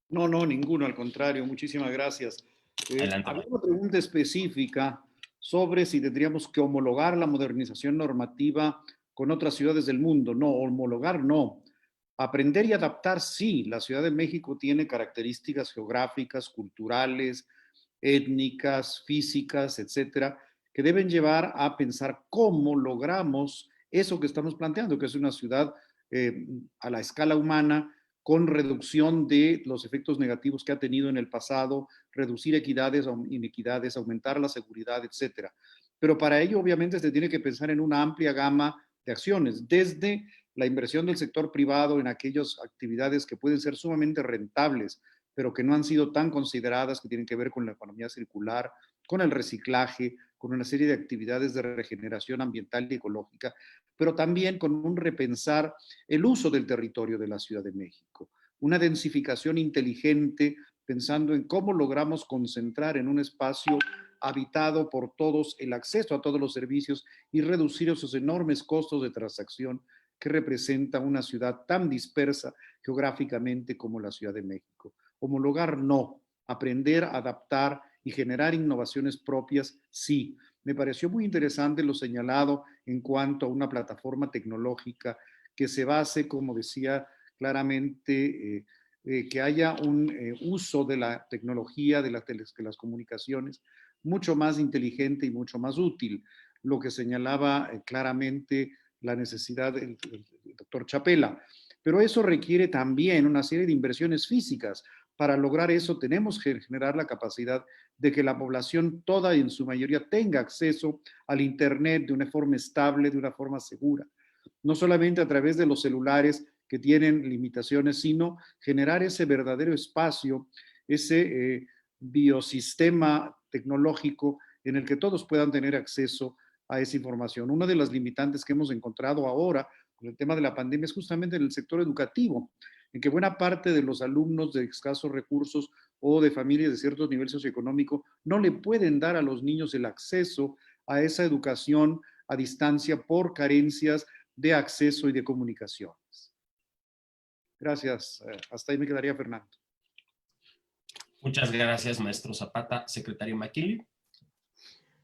No, ninguno, al contrario, muchísimas gracias.
Adelante.
Había una pregunta específica sobre si tendríamos que homologar la modernización normativa con otras ciudades del mundo. No, homologar no. Aprender y adaptar sí. La Ciudad de México tiene características geográficas, culturales, étnicas, físicas, etcétera, que deben llevar a pensar cómo logramos eso que estamos planteando, que es una ciudad a la escala humana, con reducción de los efectos negativos que ha tenido en el pasado, reducir equidades o inequidades, aumentar la seguridad, etcétera. Pero para ello, obviamente, se tiene que pensar en una amplia gama de acciones, desde la inversión del sector privado en aquellas actividades que pueden ser sumamente rentables, pero que no han sido tan consideradas, que tienen que ver con la economía circular, con el reciclaje, con una serie de actividades de regeneración ambiental y ecológica, pero también con un repensar el uso del territorio de la Ciudad de México, una densificación inteligente, pensando en cómo logramos concentrar en un espacio habitado por todos, el acceso a todos los servicios y reducir esos enormes costos de transacción que representa una ciudad tan dispersa geográficamente como la Ciudad de México. Homologar no, aprender, adaptar y generar innovaciones propias sí. Me pareció muy interesante lo señalado en cuanto a una plataforma tecnológica que se base, como decía claramente, que haya un uso de la tecnología, de las comunicaciones, mucho más inteligente y mucho más útil, lo que señalaba claramente la necesidad del doctor Chapela. Pero eso requiere también una serie de inversiones físicas. Para lograr eso tenemos que generar la capacidad de que la población toda y en su mayoría tenga acceso al Internet de una forma estable, de una forma segura. No solamente a través de los celulares que tienen limitaciones, sino generar ese verdadero espacio, ese biosistema tecnológico en el que todos puedan tener acceso a esa información. Una de las limitantes que hemos encontrado ahora con el tema de la pandemia es justamente en el sector educativo, en que buena parte de los alumnos de escasos recursos o de familias de cierto nivel socioeconómico no le pueden dar a los niños el acceso a esa educación a distancia por carencias de acceso y de comunicaciones. Gracias. Hasta ahí me quedaría, Fernando.
Muchas gracias, maestro Zapata. Secretario McKinley.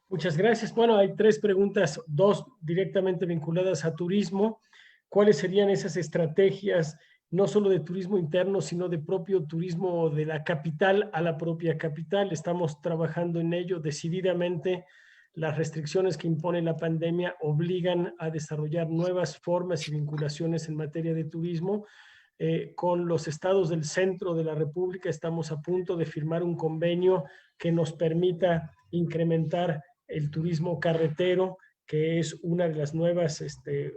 Muchas gracias. Bueno, hay 3 preguntas, 2 directamente vinculadas a turismo. ¿Cuáles serían esas estrategias, no solo de turismo interno, sino de propio turismo de la capital a la propia capital? Estamos trabajando en ello decididamente. Las restricciones que impone la pandemia obligan a desarrollar nuevas formas y vinculaciones en materia de turismo. Con los estados del centro de la República estamos a punto de firmar un convenio que nos permita incrementar el turismo carretero, que es una de las nuevas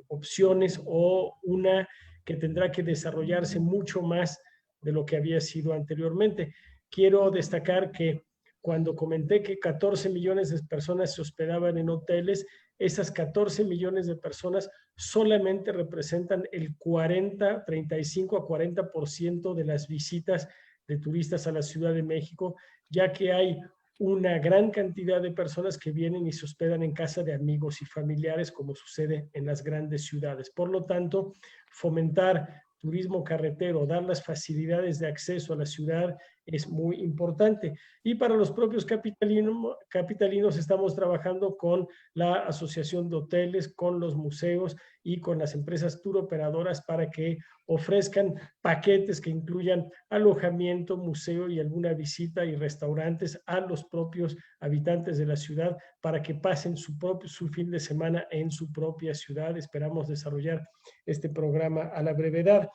opciones o una que tendrá que desarrollarse mucho más de lo que había sido anteriormente. Quiero destacar que cuando comenté que 14 millones de personas se hospedaban en hoteles, esas 14 millones de personas solamente representan el 35 a 40% de las visitas de turistas a la Ciudad de México, ya que hay una gran cantidad de personas que vienen y se hospedan en casa de amigos y familiares, como sucede en las grandes ciudades. Por lo tanto, fomentar turismo carretero, dar las facilidades de acceso a la ciudad es muy importante. Y para los propios capitalinos estamos trabajando con la Asociación de Hoteles, con los museos y con las empresas tour operadoras para que ofrezcan paquetes que incluyan alojamiento, museo y alguna visita y restaurantes a los propios habitantes de la ciudad para que pasen su fin de semana en su propia ciudad. Esperamos desarrollar este programa a la brevedad.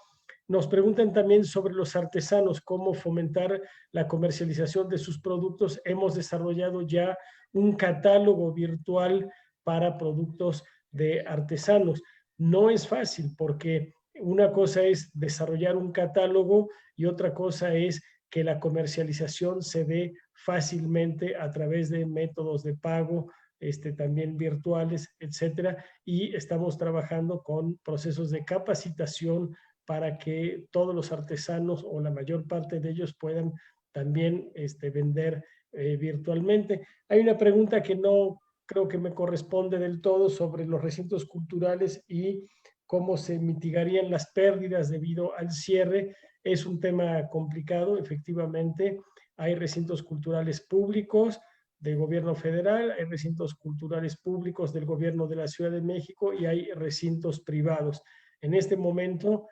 Nos preguntan también sobre los artesanos, cómo fomentar la comercialización de sus productos. Hemos desarrollado ya un catálogo virtual para productos de artesanos. No es fácil porque una cosa es desarrollar un catálogo y otra cosa es que la comercialización se dé fácilmente a través de métodos de pago, también virtuales, etcétera. Y estamos trabajando con procesos de capacitación para que todos los artesanos o la mayor parte de ellos puedan también vender virtualmente. Hay una pregunta que no creo que me corresponde del todo sobre los recintos culturales y cómo se mitigarían las pérdidas debido al cierre. Es un tema complicado, efectivamente. Hay recintos culturales públicos del gobierno federal, hay recintos culturales públicos del gobierno de la Ciudad de México y hay recintos privados. En este momento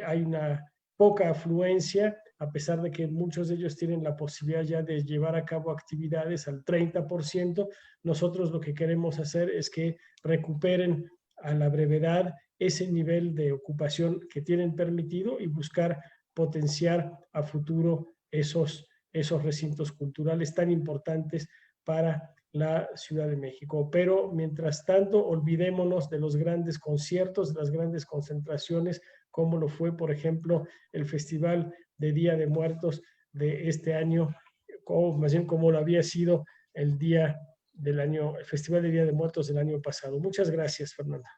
hay una poca afluencia, a pesar de que muchos de ellos tienen la posibilidad ya de llevar a cabo actividades al 30%. Nosotros lo que queremos hacer es que recuperen a la brevedad ese nivel de ocupación que tienen permitido y buscar potenciar a futuro esos recintos culturales tan importantes para la Ciudad de México. Pero mientras tanto, olvidémonos de los grandes conciertos, de las grandes concentraciones, como lo fue, por ejemplo, el Festival de Día de Muertos de este año, o más bien como lo había sido el Festival de Día de Muertos del año pasado. Muchas gracias, Fernanda.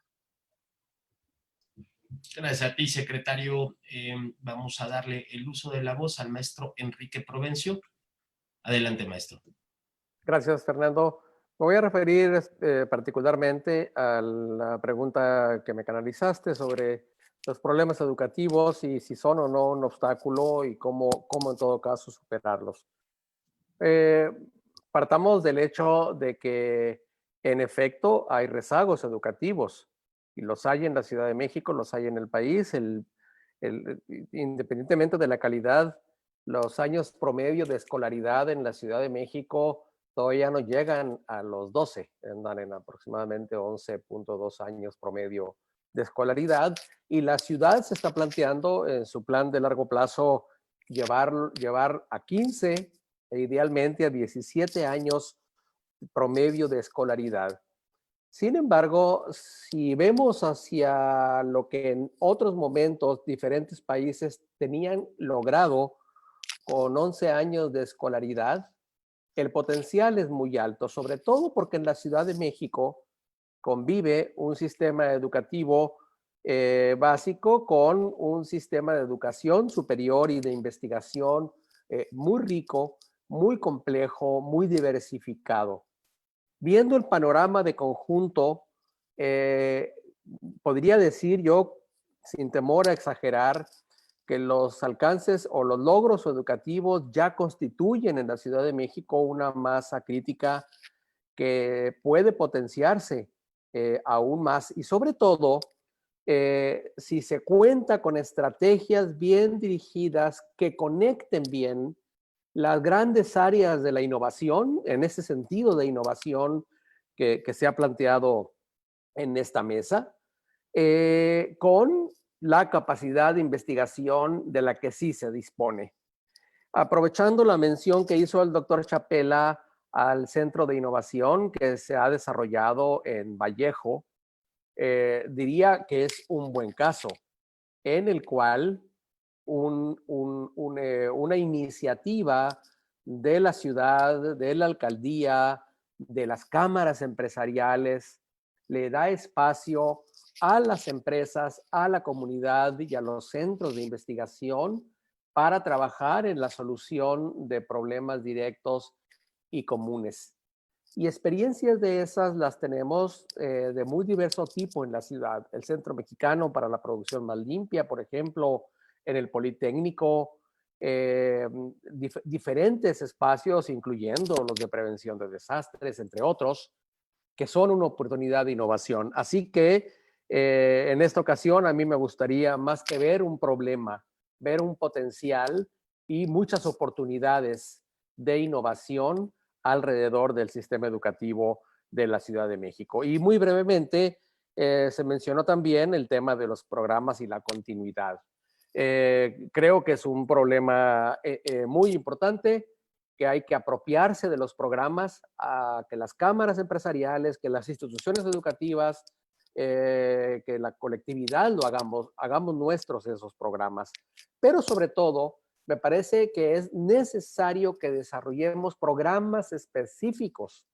Gracias a ti, secretario. Vamos a darle el uso de la voz al maestro Enrique Provencio. Adelante, maestro.
Gracias, Fernando. Me voy a referir particularmente a la pregunta que me canalizaste sobre los problemas educativos y si son o no un obstáculo y cómo en todo caso superarlos. Partamos del hecho de que en efecto hay rezagos educativos y los hay en la Ciudad de México, los hay en el país. Independientemente de la calidad, los años promedio de escolaridad en la Ciudad de México todavía no llegan a los 12, andan en aproximadamente 11.2 años promedio de escolaridad, y la ciudad se está planteando en su plan de largo plazo llevar a 15 e idealmente a 17 años promedio de escolaridad. Sin embargo, si vemos hacia lo que en otros momentos diferentes países tenían logrado con 11 años de escolaridad, el potencial es muy alto, sobre todo porque en la Ciudad de México convive un sistema educativo básico con un sistema de educación superior y de investigación muy rico, muy complejo, muy diversificado. Viendo el panorama de conjunto, podría decir yo, sin temor a exagerar, que los alcances o los logros educativos ya constituyen en la Ciudad de México una masa crítica que puede potenciarse aún más, y sobre todo si se cuenta con estrategias bien dirigidas que conecten bien las grandes áreas de la innovación, en ese sentido de innovación que se ha planteado en esta mesa, con la capacidad de investigación de la que sí se dispone. Aprovechando la mención que hizo el doctor Chapela al Centro de Innovación que se ha desarrollado en Vallejo, diría que es un buen caso en el cual una iniciativa de la ciudad, de la alcaldía, de las cámaras empresariales, le da espacio a las empresas, a la comunidad y a los centros de investigación para trabajar en la solución de problemas directos y comunes. Y experiencias de esas las tenemos de muy diverso tipo en la ciudad. El Centro Mexicano para la Producción Más Limpia, por ejemplo, en el Politécnico, diferentes espacios, incluyendo los de prevención de desastres, entre otros, que son una oportunidad de innovación. Así que en esta ocasión a mí me gustaría, más que ver un problema, ver un potencial y muchas oportunidades de innovación alrededor del sistema educativo de la Ciudad de México. Y muy brevemente, se mencionó también el tema de los programas y la continuidad. Creo que es un problema muy importante, que hay que apropiarse de los programas, a que las cámaras empresariales, que las instituciones educativas, que la colectividad lo hagamos nuestros esos programas. Pero sobre todo, me parece que es necesario que desarrollemos programas específicos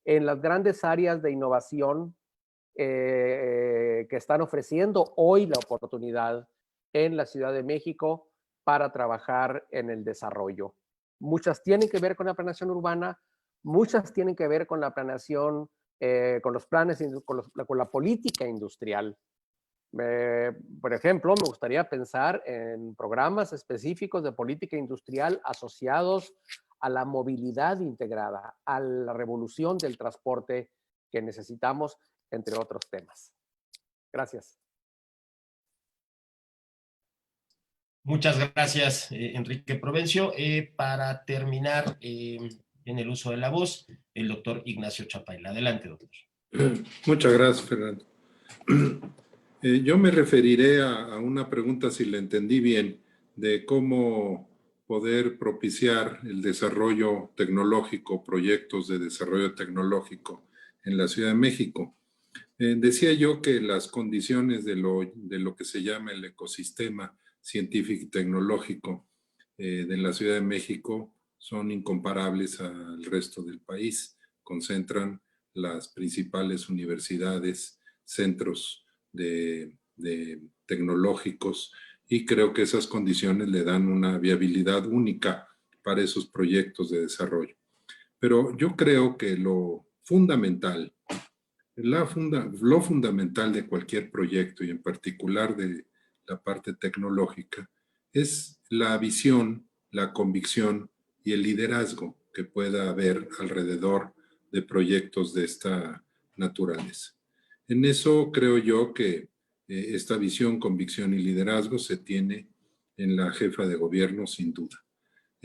en las grandes áreas de innovación que están ofreciendo hoy la oportunidad en la Ciudad de México para trabajar en el desarrollo. Muchas tienen que ver con la planeación urbana, muchas tienen que ver con la planeación, con los planes, con la política industrial. Por ejemplo, me gustaría pensar en programas específicos de política industrial asociados a la movilidad integrada, a la revolución del transporte que necesitamos, entre otros temas. Gracias.
Muchas gracias, Enrique Provencio. Para terminar en el uso de la voz, el doctor Ignacio Chapela. Adelante, doctor.
Muchas gracias, Fernando. Yo me referiré a una pregunta, si la entendí bien, de cómo poder propiciar el desarrollo tecnológico, proyectos de desarrollo tecnológico en la Ciudad de México. Decía yo que las condiciones de lo que se llama el ecosistema científico y tecnológico de la Ciudad de México son incomparables al resto del país. Concentran las principales universidades, centros de tecnológicos, y creo que esas condiciones le dan una viabilidad única para esos proyectos de desarrollo. Pero yo creo que lo fundamental de cualquier proyecto y en particular de la parte tecnológica es la visión, la convicción y el liderazgo que pueda haber alrededor de proyectos de esta naturaleza. En eso creo yo que esta visión, convicción y liderazgo se tiene en la jefa de gobierno sin duda.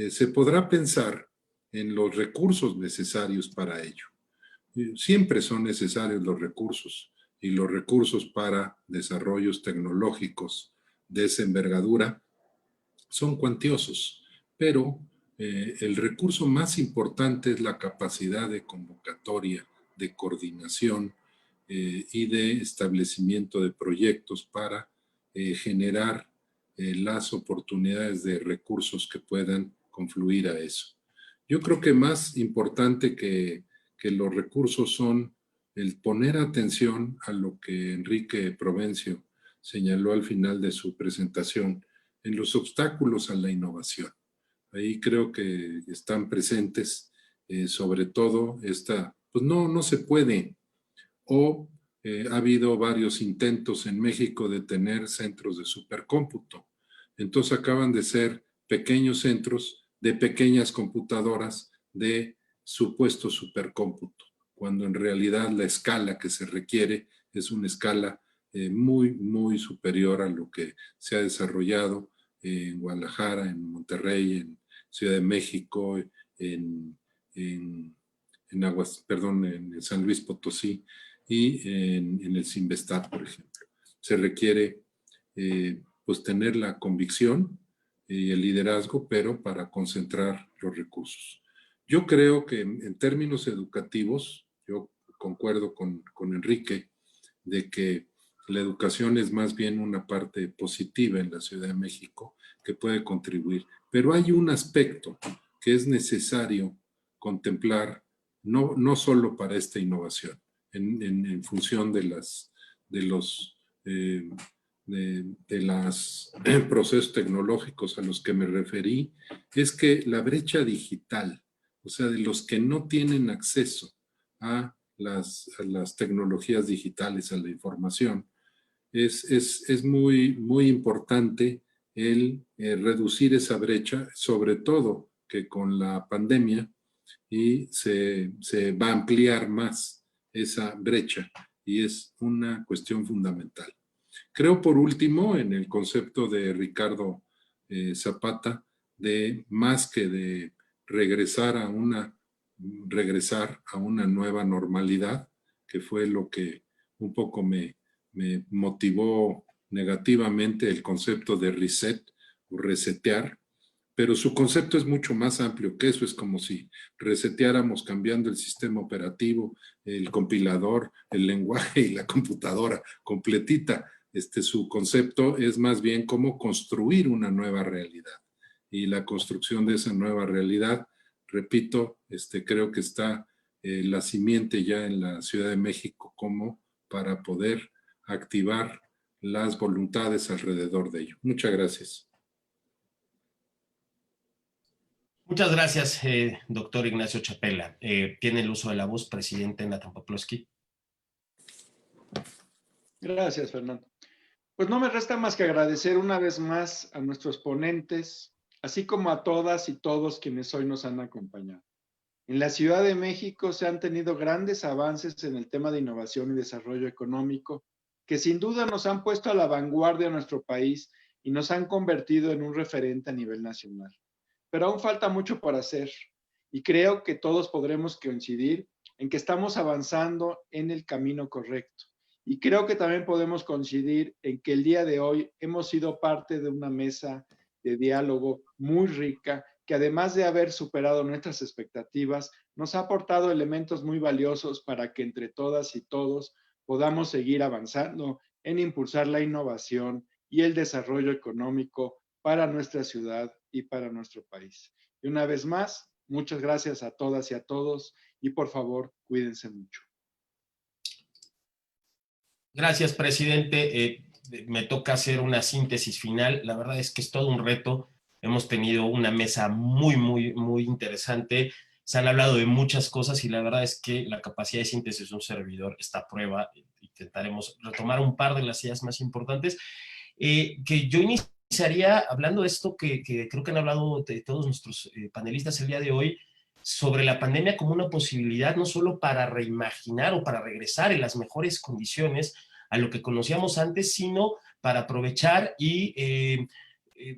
Se podrá pensar en los recursos necesarios para ello. Siempre son necesarios los recursos y los recursos para desarrollos tecnológicos de esa envergadura son cuantiosos, pero el recurso más importante es la capacidad de convocatoria, de coordinación y de establecimiento de proyectos para generar las oportunidades de recursos que puedan confluir a eso. Yo creo que más importante que los recursos son el poner atención a lo que Enrique Provencio señaló al final de su presentación, en los obstáculos a la innovación. Ahí creo que están presentes, sobre todo pues no se puede, o ha habido varios intentos en México de tener centros de supercómputo. Entonces acaban de ser pequeños centros de pequeñas computadoras de supuesto supercómputo, cuando en realidad la escala que se requiere es una escala muy superior a lo que se ha desarrollado en Guadalajara, en Monterrey, en Ciudad de México, en San Luis Potosí y en el Cinvestar, por ejemplo. Se requiere pues tener la convicción y el liderazgo, pero para concentrar los recursos. Yo creo que en términos educativos, yo concuerdo con Enrique, de que la educación es más bien una parte positiva en la Ciudad de México que puede contribuir. Pero hay un aspecto que es necesario contemplar, no solo para esta innovación, en función de los procesos tecnológicos a los que me referí, es que la brecha digital, o sea, de los que no tienen acceso a las tecnologías digitales, a la información, es muy importante el reducir esa brecha, sobre todo que con la pandemia y se va a ampliar más esa brecha y es una cuestión fundamental. Creo por último en el concepto de Ricardo Zapata de más que de regresar a una nueva normalidad, que fue lo que un poco me motivó negativamente el concepto de reset o resetear, pero su concepto es mucho más amplio que eso. Es como si reseteáramos cambiando el sistema operativo, el compilador, el lenguaje y la computadora completita. Su concepto es más bien cómo construir una nueva realidad. Y la construcción de esa nueva realidad, repito, creo que está la simiente ya en la Ciudad de México como para poder activar las voluntades alrededor de ello. Muchas gracias.
Muchas gracias, doctor Ignacio Chapela. Tiene el uso de la voz, presidente Nathan Poplawski.
Gracias, Fernando. Pues no me resta más que agradecer una vez más a nuestros ponentes, así como a todas y todos quienes hoy nos han acompañado. En la Ciudad de México se han tenido grandes avances en el tema de innovación y desarrollo económico, que sin duda nos han puesto a la vanguardia a nuestro país y nos han convertido en un referente a nivel nacional. Pero aún falta mucho por hacer y creo que todos podremos coincidir en que estamos avanzando en el camino correcto. Y creo que también podemos coincidir en que el día de hoy hemos sido parte de una mesa de diálogo muy rica, que además de haber superado nuestras expectativas, nos ha aportado elementos muy valiosos para que entre todas y todos podamos seguir avanzando en impulsar la innovación y el desarrollo económico para nuestra ciudad y para nuestro país. Y una vez más, muchas gracias a todas y a todos y por favor, cuídense mucho.
Gracias, presidente. Me toca hacer una síntesis final. La verdad es que es todo un reto. Hemos tenido una mesa muy interesante. Se han hablado de muchas cosas y la verdad es que la capacidad de síntesis de un servidor está a prueba. Intentaremos retomar un par de las ideas más importantes. Que yo iniciaría hablando de esto que creo que han hablado de todos nuestros panelistas el día de hoy, sobre la pandemia como una posibilidad no solo para reimaginar o para regresar en las mejores condiciones a lo que conocíamos antes, sino para aprovechar y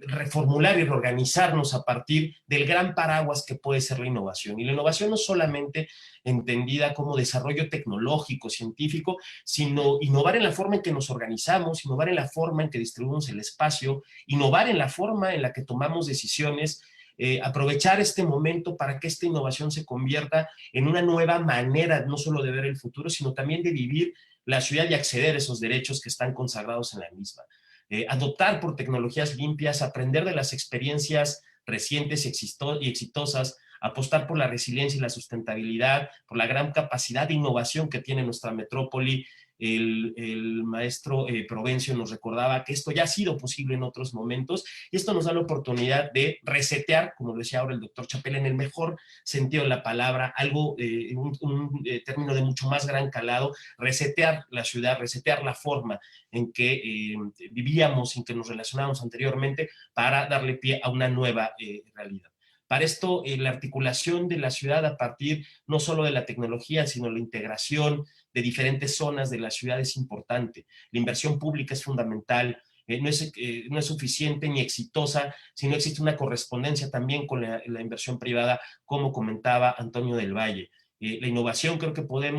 reformular y reorganizarnos a partir del gran paraguas que puede ser la innovación. Y la innovación no solamente entendida como desarrollo tecnológico, científico, sino innovar en la forma en que nos organizamos, innovar en la forma en que distribuimos el espacio, innovar en la forma en la que tomamos decisiones, aprovechar este momento para que esta innovación se convierta en una nueva manera no solo de ver el futuro, sino también de vivir la ciudad y acceder a esos derechos que están consagrados en la misma. Adoptar por tecnologías limpias, aprender de las experiencias recientes y exitosas, apostar por la resiliencia y la sustentabilidad, por la gran capacidad de innovación que tiene nuestra metrópoli. El maestro Provencio nos recordaba que esto ya ha sido posible en otros momentos y esto nos da la oportunidad de resetear, como decía ahora el doctor Chapela, en el mejor sentido de la palabra, algo, un término de mucho más gran calado, resetear la ciudad, resetear la forma en que vivíamos, en que nos relacionábamos anteriormente, para darle pie a una nueva realidad. Para esto, la articulación de la ciudad a partir no solo de la tecnología, sino la integración de diferentes zonas de la ciudad es importante. La inversión pública es fundamental. No es suficiente ni exitosa si no existe una correspondencia también con la inversión privada, como comentaba Antonio del Valle. La innovación creo que puede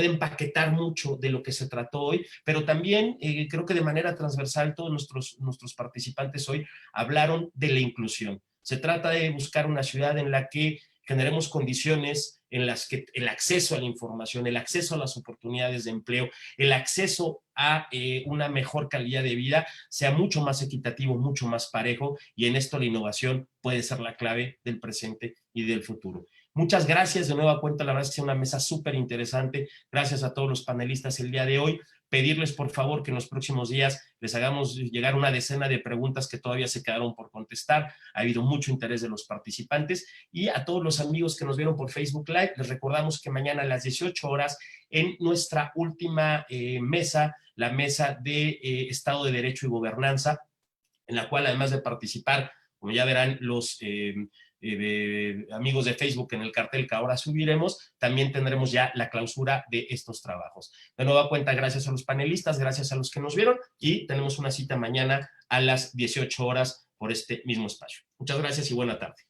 empaquetar mucho de lo que se trató hoy, pero también creo que de manera transversal todos nuestros participantes hoy hablaron de la inclusión. Se trata de buscar una ciudad en la que generemos condiciones en las que el acceso a la información, el acceso a las oportunidades de empleo, el acceso a una mejor calidad de vida sea mucho más equitativo, mucho más parejo, y en esto la innovación puede ser la clave del presente y del futuro. Muchas gracias de nueva cuenta, la verdad es que es una mesa súper interesante. Gracias a todos los panelistas el día de hoy. Pedirles por favor que en los próximos días les hagamos llegar una decena de preguntas que todavía se quedaron por contestar. Ha habido mucho interés de los participantes, y a todos los amigos que nos vieron por Facebook Live, les recordamos que mañana a las 18 horas en nuestra última mesa, la mesa de Estado de Derecho y Gobernanza, en la cual además de participar, como ya verán los amigos de Facebook en el cartel que ahora subiremos, también tendremos ya la clausura de estos trabajos. De nueva cuenta, gracias a los panelistas, gracias a los que nos vieron, y tenemos una cita mañana a las 18 horas por este mismo espacio. Muchas gracias y buena tarde.